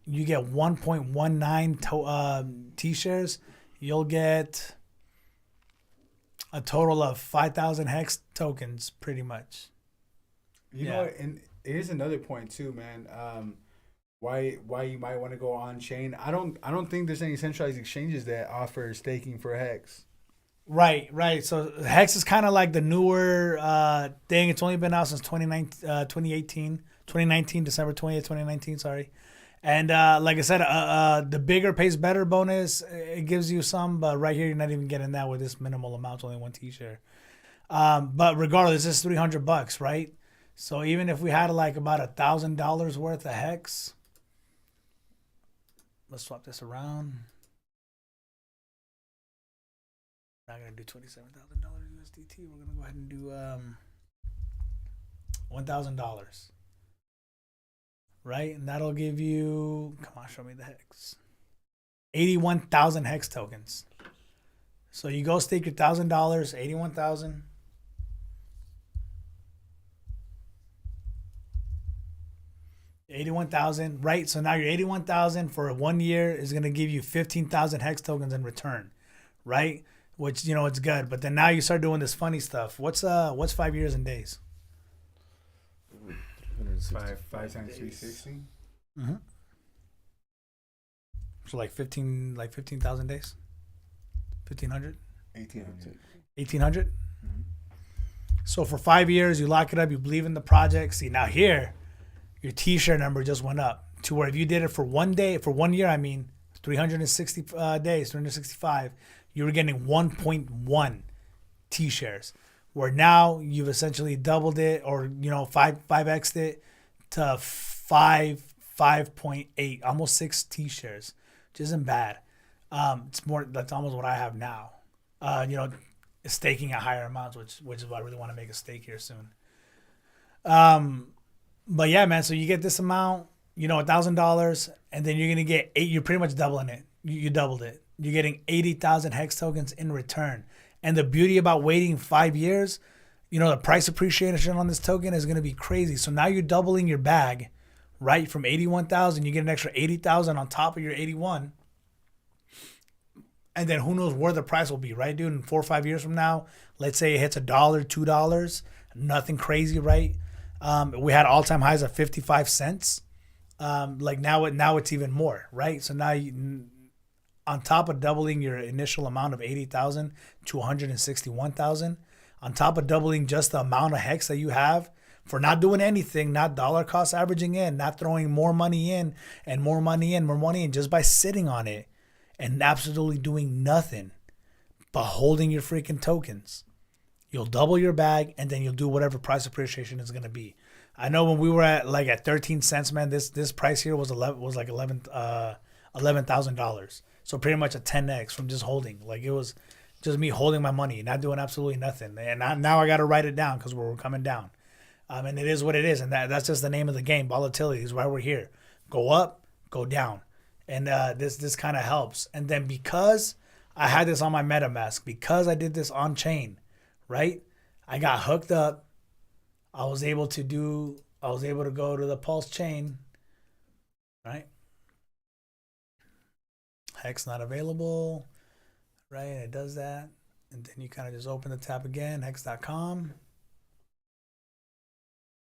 You get 1.19 T-shares. You'll get a total of 5,000 Hex tokens, pretty much. You know, and here's another point too, man. Why you might want to go on chain? I don't think there's any centralized exchanges that offer staking for Hex. Right. So Hex is kind of like the newer thing. It's only been out since 2018, December 20th, 2019. Sorry. And like I said, the bigger pays better bonus, it gives you some, but right here you're not even getting that with this minimal amount, only one T-share. But regardless, it's $300, right? So even if we had like about $1,000 worth of Hex, let's swap this around. We're not gonna do $27,000 USDT. We're gonna go ahead and do $1,000. Right? And that'll give you, come on, show me the Hex. 81,000 Hex tokens. So you go stake your $1,000, 81,000. $81,000, right? So now your 81,000 for 1 year is gonna give you 15,000 Hex tokens in return, right? Which, you know, it's good. But then now you start doing this funny stuff. What's 5 years in days? 5 times 360. Mm-hmm. So like 15,000 days. 1,500. 1,800. Mm-hmm. So for 5 years, you lock it up. You believe in the project. See, now here, your T-share number just went up to where if you did it for 1 day, for 1 year, 360 days, 365, you were getting 1.1 T-shares. Where now you've essentially doubled it, or 5x'd it to 5.8, almost 6 T-shares, which isn't bad. It's more, that's almost what I have now. Staking at higher amounts, which is why I really want to make a stake here soon. But yeah, man. So you get this amount, $1,000, and then you're gonna get 8. You're pretty much doubling it. You doubled it. you're getting 80,000 hex tokens in return. And the beauty about waiting 5 years, you know, the price appreciation on this token is going to be crazy. So now you're doubling your bag, right? From 81,000, you get an extra 80,000 on top of your 81. And then who knows where the price will be, right, dude? In 4 or 5 years from now, let's say it hits $1, $2, nothing crazy, right? We had all-time highs of 55 cents. Like now it's even more, right? So now on top of doubling your initial amount of 80,000 to 161,000, on top of doubling just the amount of hex that you have for not doing anything, not dollar cost averaging in, not throwing more money in and more money in, just by sitting on it and absolutely doing nothing but holding your freaking tokens. You'll double your bag and then you'll do whatever price appreciation is going to be. I know when we were at 13 cents, man, this price here was $11,000. So pretty much a 10x from just holding. Like it was just me holding my money, not doing absolutely nothing. And now I got to write it down because we're coming down. And it is what it is. And that's just the name of the game. Volatility is why we're here. Go up, go down. And this kind of helps. And then because I had this on my MetaMask, because I did this on chain, right? I got hooked up. I was able to go to the Pulse chain, right? Hex not available, right? And it does that. And then you kind of just open the tab again, hex.com.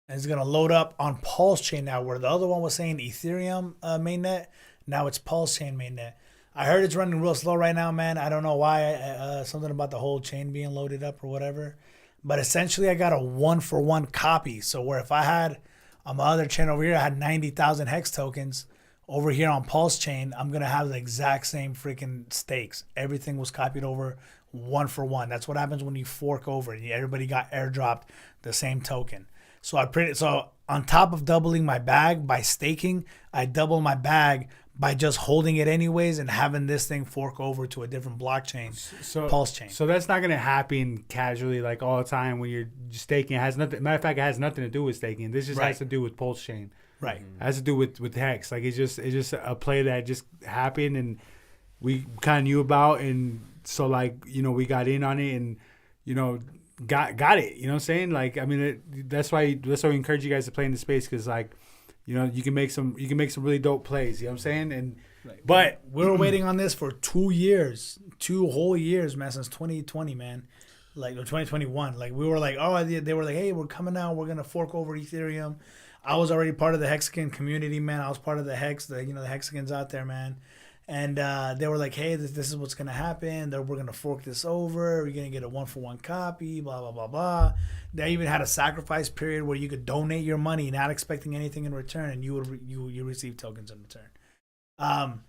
And it's going to load up on Pulse chain now, where the other one was saying Ethereum mainnet. Now it's Pulse chain mainnet. I heard it's running real slow right now, man. I don't know why. Something about the whole chain being loaded up or whatever. But essentially, I got a 1-for-1 copy. So where if I had on my other chain over here, I had 90,000 hex tokens. Over here on Pulse chain, I'm going to have the exact same freaking stakes. Everything was copied over 1-for-1. That's what happens when you fork over. Everybody got airdropped the same token. So on top of doubling my bag by staking, I double my bag by just holding it anyways and having this thing fork over to a different blockchain, Pulse chain. So that's not going to happen casually like all the time when you're staking. It has nothing. Matter of fact, it has nothing to do with staking. This just has to do with Pulse chain. Right. It has to do with Hex. Like it's just a play that just happened and we kind of knew about, and so like, you know, we got in on it and, you know, got it. You know what I'm saying? Like, I mean, that's why we encourage you guys to play in the space, because like, you know, you can make some really dope plays. You know what I'm saying? And but we were waiting on this for 2 years, 2 whole years, man, since 2020, man, like or 2021. Like we were like, oh, they were like, hey, we're coming out, we're gonna fork over Ethereum. I was already part of the Hexican community, man. I was part of the Hexicans out there, man. And they were like, hey, this is what's going to happen. We're going to fork this over. You're going to get a 1-for-1 copy, blah, blah, blah, blah. They even had a sacrifice period where you could donate your money, not expecting anything in return, and you receive tokens in return.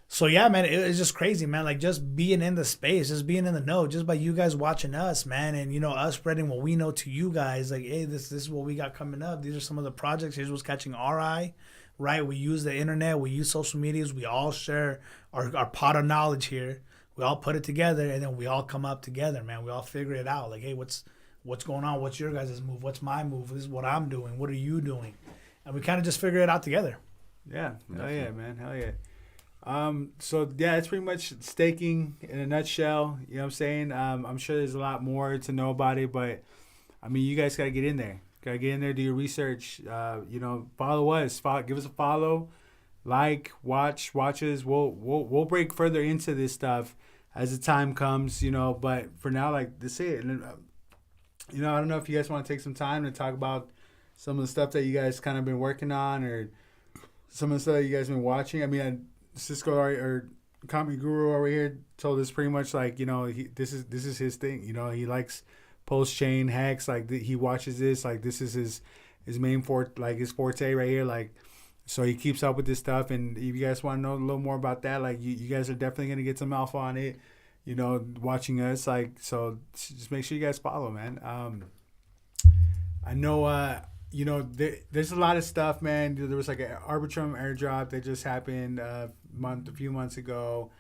So, yeah, man, it's just crazy, man. Like, just being in the space, just being in the know, just by you guys watching us, man, and, you know, us spreading what we know to you guys. Like, hey, this is what we got coming up. These are some of the projects. Here's what's catching our eye. Right, we use the internet, we use social medias, we all share our pot of knowledge here. We all put it together, and then we all come up together, man. We all figure it out. Like, hey, what's going on? What's your guys' move? What's my move? This is what I'm doing. What are you doing? And we kind of just figure it out together. Yeah, hell yeah, man, hell yeah. So yeah, it's pretty much staking in a nutshell. You know what I'm saying? I'm sure there's a lot more to know about it, but I mean, you guys gotta get in there. Gotta get in there, do your research. You know, follow us. Give us a follow, like, watch us. We'll break further into this stuff as the time comes. You know, but for now, like, that's it. And you know, I don't know if you guys want to take some time to talk about some of the stuff that you guys kind of been working on, or some of the stuff that you guys been watching. I mean, Cisco or Comic Guru over here told us pretty much like, you know, this is his thing. You know, he likes Pulse chain Hex, like he watches this, like this is his main his forte right here, like, so he keeps up with this stuff. And if you guys want to know a little more about that, like you guys are definitely gonna get some alpha on it, you know, watching us. Like, so just make sure you guys follow, man. I know you know, there's a lot of stuff, man. There was like an Arbitrum airdrop that just happened a few months ago.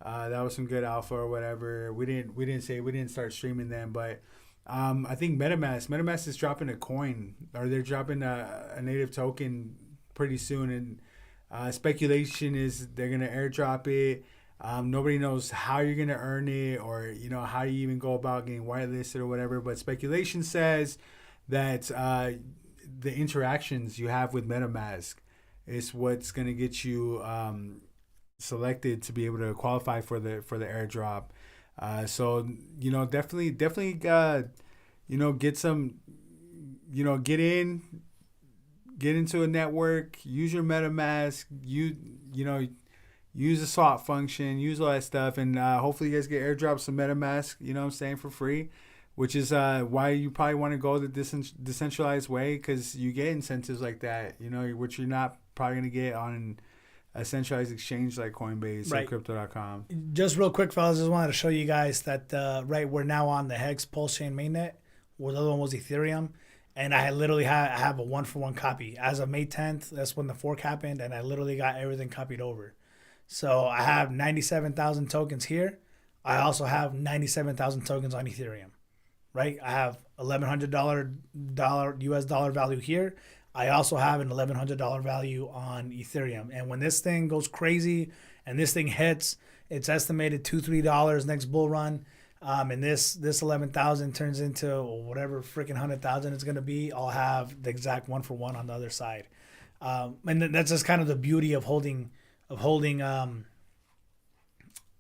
That was some good alpha or whatever. We didn't start streaming them, but I think MetaMask is dropping a coin, or they're dropping a native token pretty soon, and speculation is they're gonna airdrop it. Nobody knows how you're gonna earn it, or how you even go about getting whitelisted or whatever. But speculation says that the interactions you have with MetaMask is what's gonna get you selected to be able to qualify for the airdrop. So definitely get some, get into a network, use your MetaMask, use the swap function, use all that stuff, and hopefully you guys get airdrops some MetaMask, for free, which is why you probably want to go the decentralized way, because you get incentives like that, which you're not probably going to get on a centralized exchange like Coinbase or Crypto.com. Just real quick, fellas, just wanted to show you guys that we're now on the Hex Pulse Chain mainnet, where the other one was Ethereum. And I literally have a 1-for-1 copy. As of May 10th, that's when the fork happened, and I literally got everything copied over. So I have 97,000 tokens here. I also have 97,000 tokens on Ethereum, right? I have $1,100 US dollar value here. I also have an $1,100 value on Ethereum. And when this thing goes crazy and this thing hits, it's estimated $2-3 next bull run. And this 11,000 turns into whatever freaking 100,000 it's gonna be. I'll have the exact 1-for-1 on the other side, and that's just kind of the beauty of holding on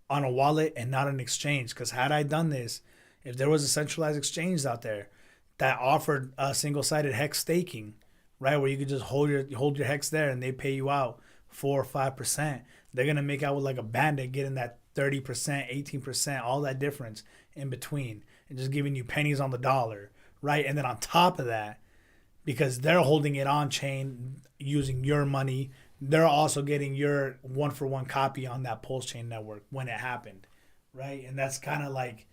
a wallet and not an exchange. Because had I done this, if there was a centralized exchange out there that offered a single-sided hex staking, right, where you could just hold your hex there and they pay you out 4 or 5%, they're gonna make out with like a bandit, getting that 30%, 18%, all that difference in between, and just giving you pennies on the dollar, right? And then on top of that, because they're holding it on chain using your money, they're also getting your 1-for-1 copy on that Pulse Chain network when it happened, right? And that's kind of like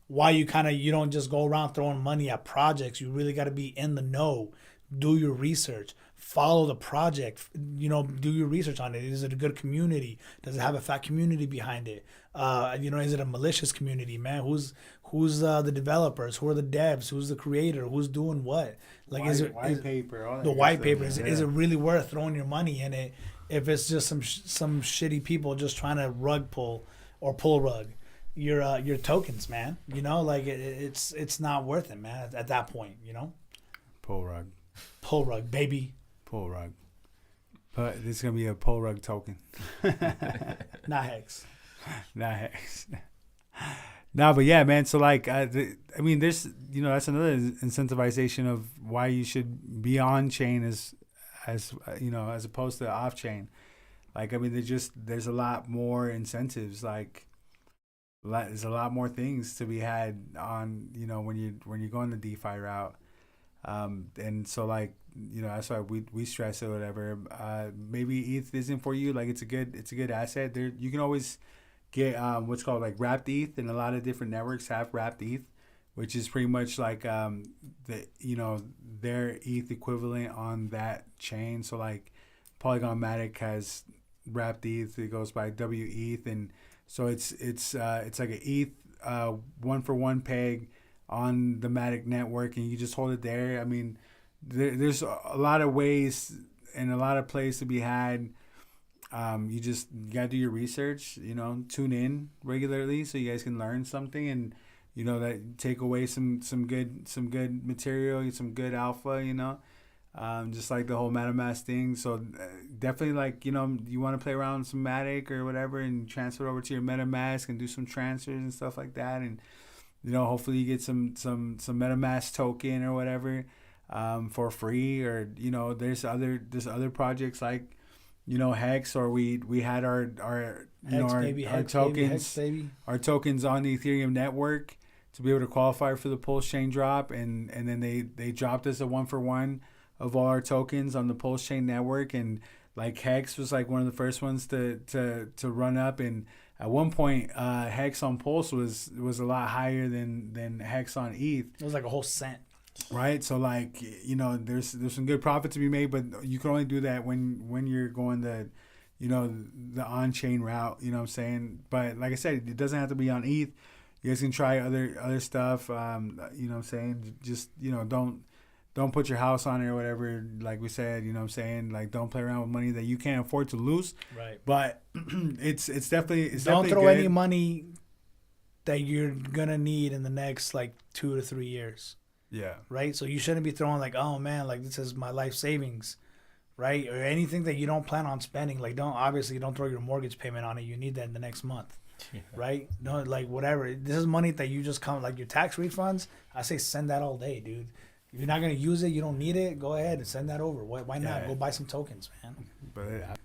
why you don't just go around throwing money at projects. You really got to be in the know, do your research, follow the project, do your research on it. Is it a good community? Does it have a fat community behind it? Is it a malicious community, man? Who's the developers? Who are the devs? Who's the creator? Who's doing what? Like, white paper, all that the white paper, stuff, is it really worth throwing your money in it if it's just some shitty people just trying to rug pull or pull rug your tokens, man? It's not worth it, man, at that point, Pull rug, baby. Pull rug. But this is gonna be a pull rug token. Not Hex. Not Hex. No, but yeah, man. So there's that's another incentivization of why you should be on chain as opposed to off chain. There's a lot more incentives. There's a lot more things to be had on when you're going the DeFi route. And so that's why we stress it or whatever. Maybe ETH isn't for you. It's a good asset. There you can always get what's called wrapped ETH, and a lot of different networks have wrapped ETH, which is pretty much their ETH equivalent on that chain. So Polygon Matic has wrapped ETH. It goes by WETH, and so it's like an ETH 1-for-1 peg on the Matic network, and you just hold it there. I mean, there's a lot of ways and a lot of plays to be had. You gotta do your research, tune in regularly so you guys can learn something, and that take away some good material, some good alpha, just like the whole MetaMask thing. So definitely you want to play around with some Matic or whatever and transfer it over to your MetaMask and do some transfers and stuff like that, and hopefully you get some MetaMask token or whatever for free, or there's other projects like Hex, or we had our tokens our tokens on the Ethereum network to be able to qualify for the Pulse Chain drop, and then they dropped us a 1-for-1 of all our tokens on the Pulse Chain network, and Hex was one of the first ones to run up, and at one point Hex on Pulse was a lot higher than Hex on ETH. It was like a whole cent. Right, so there's some good profit to be made, but you can only do that when you're going the on-chain route. You know what I'm saying? But like I said, it doesn't have to be on ETH. You guys can try other stuff. You know what I'm saying? Just don't don't put your house on it or whatever. Like we said, you know what I'm saying? Like, don't play around with money that you can't afford to lose. Right. But it's definitely don't throw good. any money that you're gonna need in the next like 2 to 3 years. Yeah. Right. So you shouldn't be throwing like, oh man, like this is my life savings, right? Or anything that you don't plan on spending. Like, don't throw your mortgage payment on it. You need that in the next month. Yeah. Right? No, like whatever. This is money that you just come, like your tax refunds. I say send that all day, dude. If you're not gonna use it, you don't need it. Go ahead and send that over. Why not? Go buy some tokens, man. But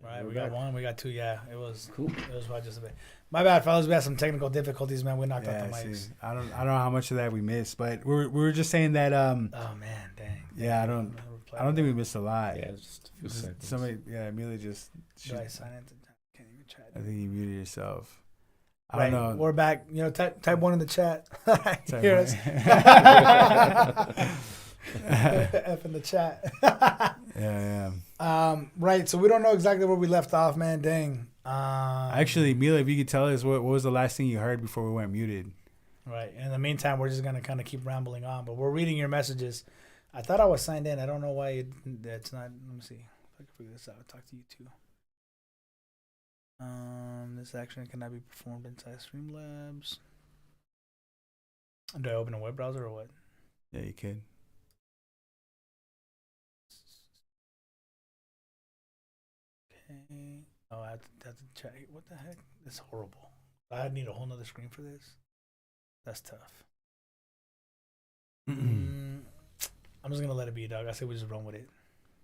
Right, we got one, we got two. Yeah, it was cool. It was just a bit. My bad, fellas. We had some technical difficulties, man. We knocked out the mics. See, I don't know how much of that we missed, but we were just saying that. Oh man, dang. Yeah, I don't think we missed a lot. Yeah, just a few seconds. Somebody, Amelia just. Do I sign in? Can't even chat. I think you muted yourself. I don't know. We're back. You know, type one in the chat. Hear us. F in the chat. Yeah. Right. So we don't know exactly where we left off, man. Dang. Actually, Mila, if you could tell us what was the last thing you heard before we went muted. Right. In the meantime, we're just gonna kind of keep rambling on, but we're reading your messages. I thought I was signed in. I don't know why that's not. Let me see if I can figure this out. I'll talk to you too. This action cannot be performed inside Streamlabs. Do I open a web browser or what? Yeah, you could. Okay. Oh, I have to check. What the heck? That's horrible. I need a whole nother screen for this. That's tough. I'm just gonna let it be, dog. I say we just run with it.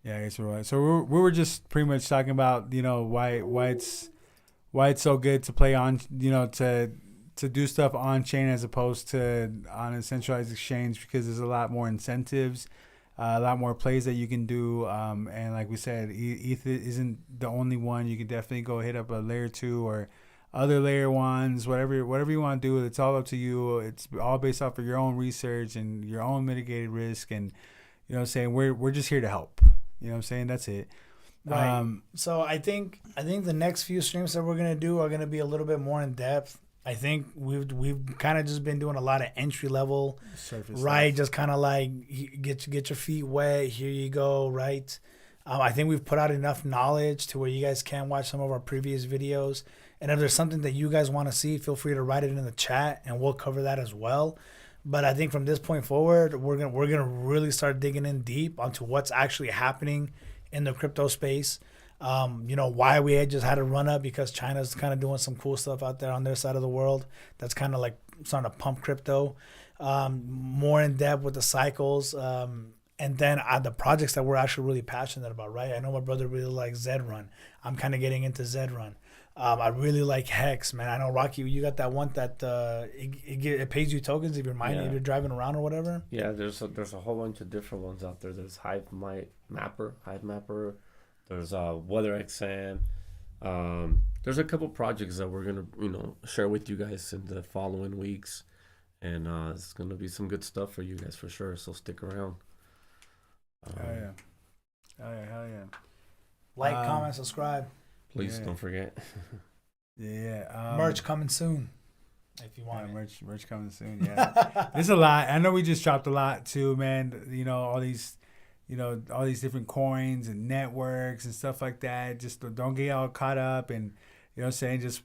Yeah, I guess we're right. So we were just pretty much talking about, you know, why it's so good to play on, you know, to do stuff on chain as opposed to on a centralized exchange, because there's a lot more incentives, a lot more plays that you can do, and like we said, ETH isn't the only one. You can definitely go hit up a layer 2 or other layer 1s, whatever you want to do. It's all up to you. It's all based off of your own research and your own mitigated risk, and you know what I'm saying, we're just here to help. You know what I'm saying? That's it. Right. So I think the next few streams that we're gonna do are gonna be a little bit more in depth. I think we've kind of just been doing a lot of entry level, surface right? Stuff. Just kind of like get your feet wet. Here you go, right? I think we've put out enough knowledge to where you guys can watch some of our previous videos. And if there's something that you guys want to see, feel free to write it in the chat, and we'll cover that as well. But I think from this point forward, we're gonna really start digging in deep onto what's actually happening in the crypto space. You know, why we just had a run up, because China's kind of doing some cool stuff out there on their side of the world. That's kind of like starting to pump crypto. More in depth with the cycles. And then the projects that we're actually really passionate about, right? I know my brother really likes Zedrun. I'm kind of getting into Zedrun. I really like Hex, man. I know, Rocky, you got that one that it pays you tokens if you're mining, if you're driving around or whatever. Yeah, there's a whole bunch of different ones out there. There's Hive Mapper. There's WeatherXM. There's a couple projects that we're gonna share with you guys in the following weeks, and it's gonna be some good stuff for you guys for sure. So stick around. Hell yeah! Like, comment, subscribe. Please don't forget. Merch coming soon. If you want merch coming soon. Yeah, there's a lot. I know we just dropped a lot too, man. You know, all these different coins and networks and stuff like that. Just don't get all caught up, and you know what I'm saying, just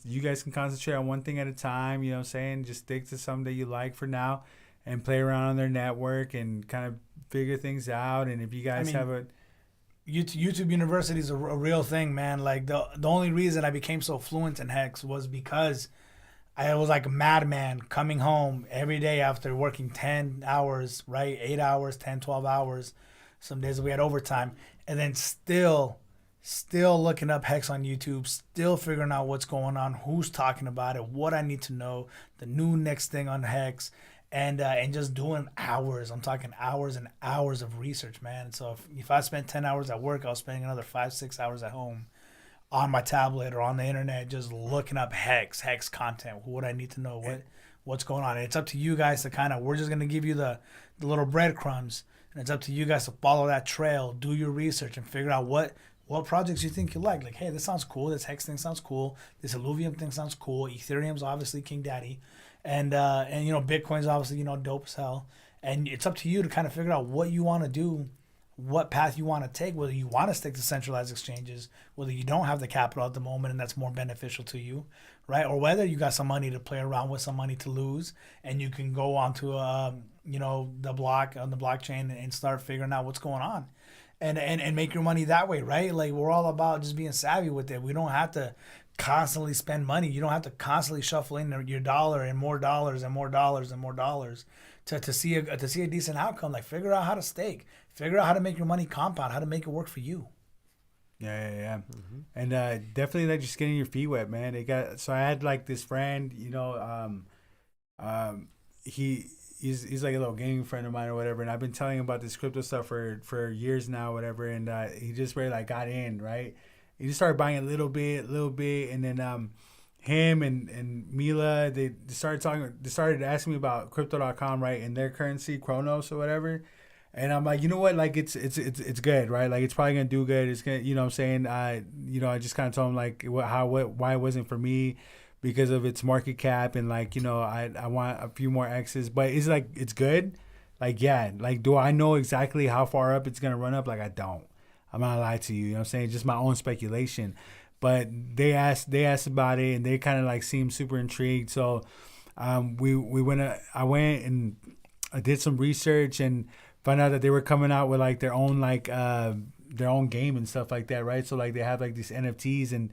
you guys can concentrate on one thing at a time. You know what I'm saying, just stick to something that you like for now, and play around on their network and kind of figure things out. And if you guys have YouTube University is a real thing, man. Like the only reason I became so fluent in Hex was because I was like a madman coming home every day after working 10 hours, right? 8 hours, 10, 12 hours. Some days we had overtime. And then still looking up Hex on YouTube, still figuring out what's going on, who's talking about it, what I need to know, the new next thing on Hex, and just doing hours. I'm talking hours and hours of research, man. So if I spent 10 hours at work, I was spending another 5-6 hours at home on my tablet or on the internet, just looking up Hex content. What I need to know, what's going on. And it's up to you guys to kind of. We're just gonna give you the little breadcrumbs, and it's up to you guys to follow that trail, do your research, and figure out what projects you think you like. Like, hey, this sounds cool. This Hex thing sounds cool. This Illuvium thing sounds cool. Ethereum's obviously King Daddy, and Bitcoin's obviously dope as hell. And it's up to you to kind of figure out what you want to do, what path you want to take, whether you want to stick to centralized exchanges, whether you don't have the capital at the moment and that's more beneficial to you, right? Or whether you got some money to play around with, some money to lose, and you can go onto the blockchain and start figuring out what's going on and make your money that way, right? Like, we're all about just being savvy with it. We don't have to constantly spend money. You don't have to constantly shuffle in your dollar and more dollars and more dollars and more dollars to see a decent outcome. Like, figure out how to stake. Figure out how to make your money compound, how to make it work for you. Yeah. Mm-hmm. And definitely like just getting your feet wet, man. I had like this friend, he's like a little gaming friend of mine or whatever, and I've been telling him about this crypto stuff for years now, whatever, and he just really like got in, right? He just started buying a little bit, and then him and Mila, they started asking me about crypto.com, right, and their currency, Kronos or whatever. And I'm like, you know what? Like, it's good, right? Like, it's probably gonna do good. It's gonna, what I'm saying. I just kind of told him like why it wasn't for me, because of its market cap, and like, I want a few more X's. But it's like, it's good. Like, yeah. Like, do I know exactly how far up it's gonna run up? Like, I don't. I'm not gonna lie to you. You know what I'm saying? Just my own speculation. But they asked about it, and they kind of like seemed super intrigued. So, I went and I did some research and found out that they were coming out with like their own game and stuff like that, right? So like they have like these NFTs, and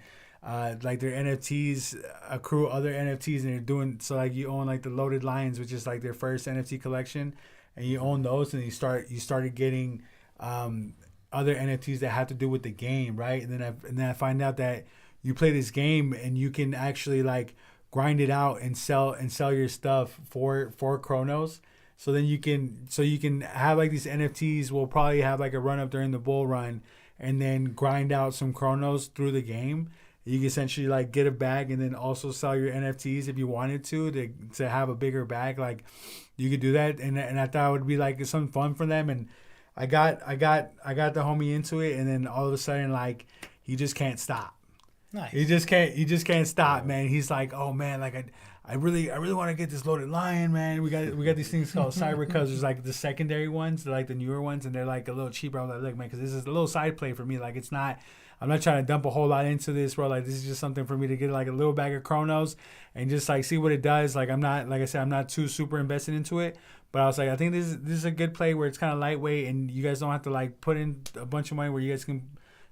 like their NFTs accrue other NFTs, and they're doing so like you own like the Loaded Lions, which is like their first NFT collection, and you own those, and you started getting other NFTs that have to do with the game, right? And then I find out that you play this game and you can actually like grind it out and sell your stuff for Kronos. So then you can have like these NFTs will probably have like a run up during the bull run, and then grind out some Kronos through the game. You can essentially like get a bag and then also sell your NFTs if you wanted to have a bigger bag. Like, you could do that, and I thought it would be like some fun for them. And I got the homie into it, and then all of a sudden like he just can't stop. Nice. He just can't stop, man. He's like, oh man, like I really want to get this Loaded Lion, man. We got these things called Cyber Cubs. There's like the secondary ones, they're like the newer ones, and they're like a little cheaper. I was like, look, man, because this is a little side play for me. Like, I'm not trying to dump a whole lot into this, bro. Like, this is just something for me to get like a little bag of Kronos and just like see what it does. Like, I'm not too super invested into it. But I was like, I think this is a good play where it's kind of lightweight, and you guys don't have to like put in a bunch of money, where you guys can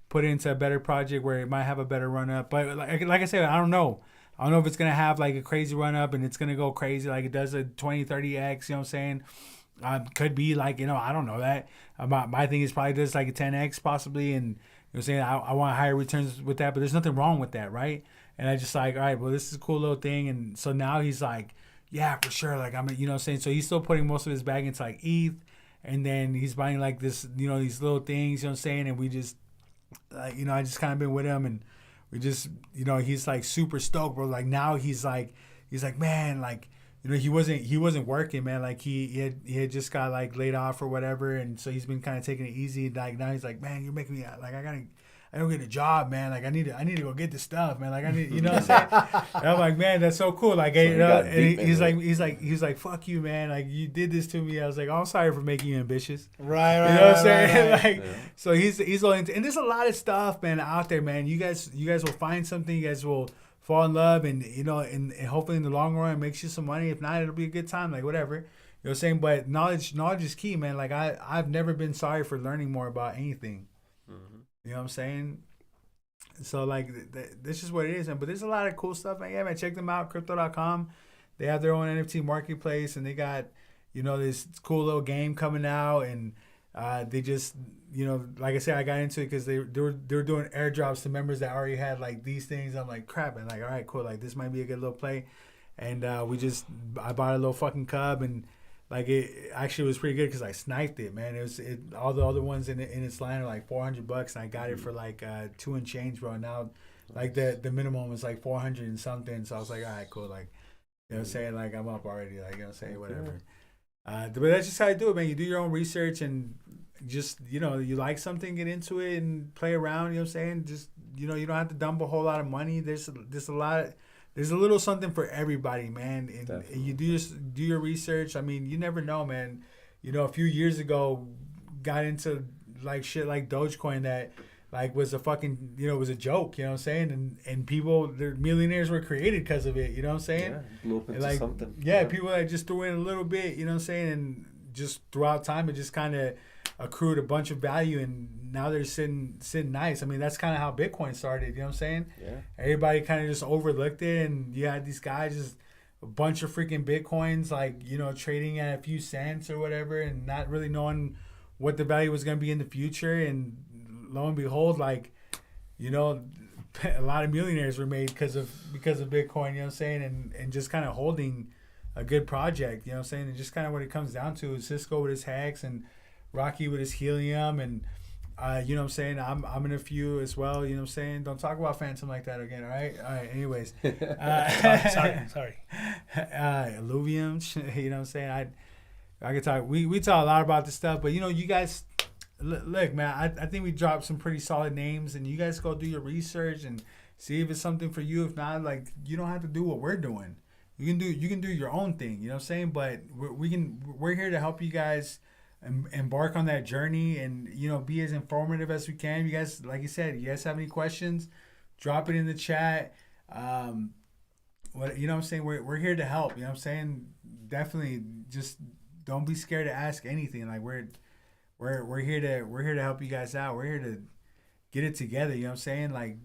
put it into a better project where it might have a better run up. But like I said, I don't know. I don't know if it's going to have like a crazy run up and it's going to go crazy like it does a 20, 30x, you know what I'm saying? Could be like, I don't know that. My thing is probably does like a 10x possibly, and what I'm saying? I want higher returns with that, but there's nothing wrong with that, right? And I just like, all right, well, this is a cool little thing. And so now he's like, yeah, for sure. Like, what I'm saying? So he's still putting most of his bag into like ETH, and then he's buying like this, these little things, you know what I'm saying? And we just, I just kind of been with him, and we just, he's like super stoked, bro. Like, now he's like, man, like, he wasn't working, man. Like, he had just got like laid off or whatever, and so he's been kind of taking it easy. Like, now he's like, man, you're making me like I don't get a job, man. Like, I need to go get this stuff, man. Like, I need, what I'm saying? And I'm like, man, that's so cool. Like, and he's like, fuck you, man. Like, you did this to me. I was like, oh, I'm sorry for making you ambitious. Right. You know what I'm saying? Like, yeah. So he's all into, and there's a lot of stuff, man, out there, man. You guys will find something. You guys will fall in love, and and hopefully in the long run it makes you some money. If not, it'll be a good time. Like, whatever. You know what I'm saying? But knowledge is key, man. Like, I've never been sorry for learning more about anything. Mm-hmm. You know what I'm saying? So like this is what it is, but there's a lot of cool stuff, man. Yeah, man, check them out, crypto.com. They have their own NFT marketplace, and they got, this cool little game coming out, and they just, like I said, I got into it because they were doing airdrops to members that already had like these things. I'm like, crap, and like, all right, cool, like this might be a good little play, and I bought a little fucking cub, and like it actually was pretty good because I sniped it, man. All the other ones in its line are like $400, and I got it for like 2 and change, bro. Now, like the minimum was like 400 and something, so I was like, all right, cool, like. You know what I'm saying? Like, I'm up already. Like, you know what I'm saying? Whatever. But that's just how you do it, man. You do your own research and just, you like something, get into it and play around. You know what I'm saying? Just, you don't have to dump a whole lot of money. There's a little something for everybody, man. And you do your research. I mean, you never know, man. A few years ago, got into like shit like Dogecoin that like was a fucking, was a joke, you know what I'm saying? And people, their millionaires were created because of it, you know what I'm saying? Yeah, blew up into like, something. Yeah, people that just threw in a little bit, you know what I'm saying? And just throughout time, it just kind of accrued a bunch of value, and now they're sitting nice. I mean, that's kind of how Bitcoin started, you know what I'm saying? Yeah. Everybody kind of just overlooked it, and you had these guys just a bunch of freaking Bitcoins, like, trading at a few cents or whatever, and not really knowing what the value was going to be in the future. And lo and behold, like, a lot of millionaires were made because of Bitcoin, you know what I'm saying? And just kind of holding a good project, you know what I'm saying? And just kind of what it comes down to is Cisco with his Hex and Rocky with his Helium, and you know what I'm saying? I'm in a few as well, you know what I'm saying? Don't talk about Phantom like that again, all right? All right, anyways. Sorry. Illuvium, you know what I'm saying? I could talk, we talk a lot about this stuff, but you guys, look, man, I think we dropped some pretty solid names, and you guys go do your research and see if it's something for you. If not, like, you don't have to do what we're doing. You can do your own thing, you know what I'm saying? But we're here to help you guys embark on that journey and, be as informative as we can. You guys, like you said, you guys have any questions, drop it in the chat. What, you know what I'm saying? We're here to help, you know what I'm saying? Definitely just don't be scared to ask anything. Like, we're here to help you guys out. We're here to get it together. You know what I'm saying? Like,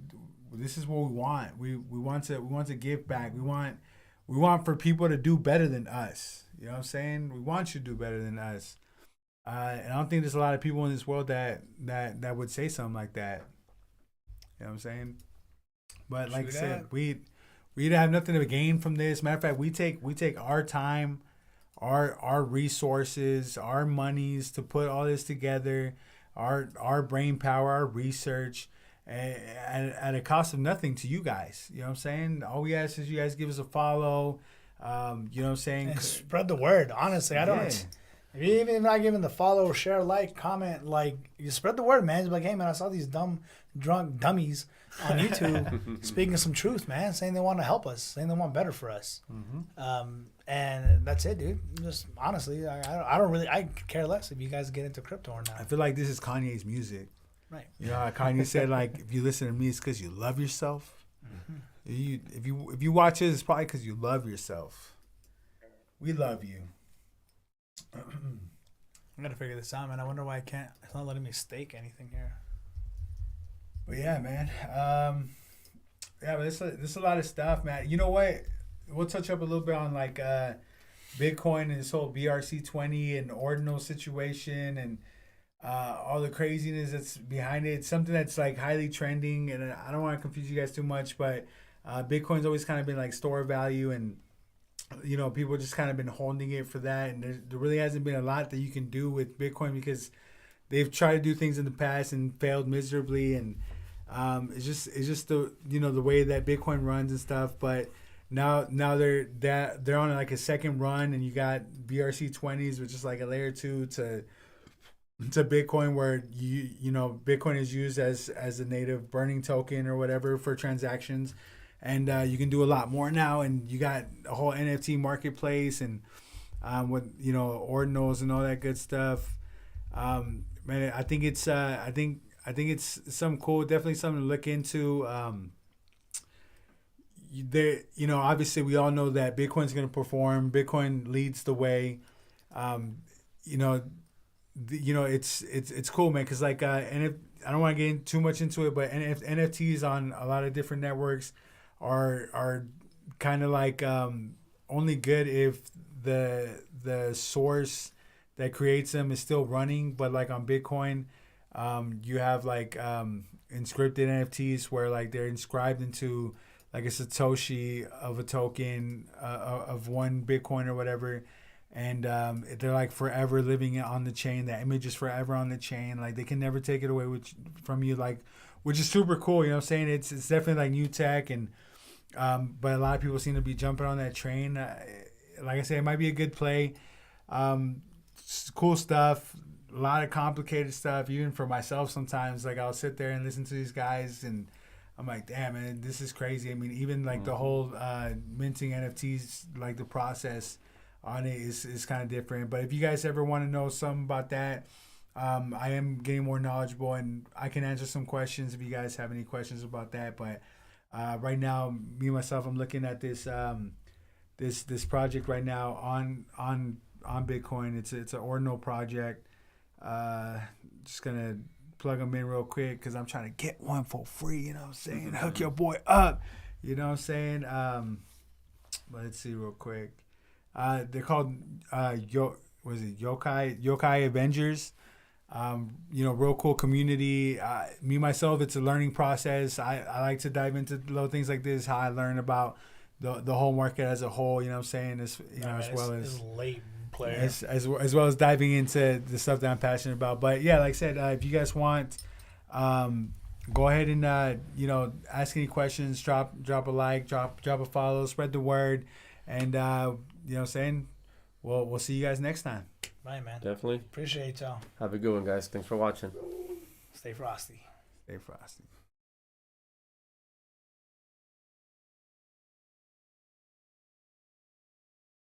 this is what we want. We want to give back. We want for people to do better than us. You know what I'm saying? We want you to do better than us. And I don't think there's a lot of people in this world that would say something like that. You know what I'm saying? But like I said, we have nothing to gain from this. Matter of fact, we take our time, our resources, our monies to put all this together, our brain power, our research, at a cost of nothing to you guys. You know what I'm saying? All we ask is you guys give us a follow. You know what I'm saying? And spread the word. Honestly, I don't. Yeah. If you even not giving the follow, share, like, comment, like, you spread the word, man. It's like, hey, man, I saw these drunk dummies on YouTube speaking some truth, man, saying they want to help us, saying they want better for us. Mm-hmm. And that's it, dude. Just honestly, I care less if you guys get into crypto or not. I feel like this is Kanye's music. Right. You know how Kanye said, like, if you listen to me, it's because you love yourself. Mm-hmm. If you watch it, it's probably because you love yourself. We love you. I gotta figure this out, man. I wonder why it's not letting me stake anything here. But yeah, man. But there's a lot of stuff, man. You know what? We'll touch up a little bit on like Bitcoin and this whole BRC-20 and ordinal situation and all the craziness that's behind it. It's something that's like highly trending, and I don't want to confuse you guys too much, but Bitcoin's always kind of been like store value, and people just kind of been holding it for that, and there really hasn't been a lot that you can do with Bitcoin because they've tried to do things in the past and failed miserably, and it's just the the way that Bitcoin runs and stuff. But now they're on like a second run, and you got BRC-20s, which is like a layer 2 to Bitcoin, where Bitcoin is used as a native burning token or whatever for transactions. And you can do a lot more now, and you got a whole NFT marketplace and with ordinals and all that good stuff. Man, I think it's something cool. Definitely something to look into. Obviously we all know that Bitcoin's going to perform. Bitcoin leads the way. It's cool, man, because like I don't want to get too much into it, but NFTs on a lot of different networks are kind of like only good if the source that creates them is still running. But like on Bitcoin, you have like inscripted NFTs where like they're inscribed into like a Satoshi of a token of one Bitcoin or whatever. And they're like forever living on the chain. That image is forever on the chain. Like they can never take it away from you. Like, which is super cool. You know what I'm saying? It's definitely like new tech, and but a lot of people seem to be jumping on that train. Like I said, it might be a good play. Cool stuff. A lot of complicated stuff. Even for myself, sometimes like I'll sit there and listen to these guys, and I'm like, damn, man, this is crazy. I mean, even like the whole minting NFTs, like the process on it is kind of different. But if you guys ever want to know something about that, I am getting more knowledgeable, and I can answer some questions if you guys have any questions about that. But right now, me myself, I'm looking at this this project right now on Bitcoin. It's an Ordinal project. Just gonna plug them in real quick because I'm trying to get one for free. You know what I'm saying? Hook your boy up. You know what I'm saying? But let's see real quick. They're called Yokai Avengers. Real cool community. Me myself, it's a learning process. I like to dive into little things like this, how I learn about the whole market as a whole. You know what I'm saying? As well as late player. As well as diving into the stuff that I'm passionate about. But yeah, like I said, if you guys want, go ahead and ask any questions. Drop a like, drop a follow, spread the word, and you know what I'm saying? We'll see you guys next time. Bye, man. Definitely. Appreciate y'all. Have a good one, guys. Thanks for watching. Stay frosty. Stay frosty.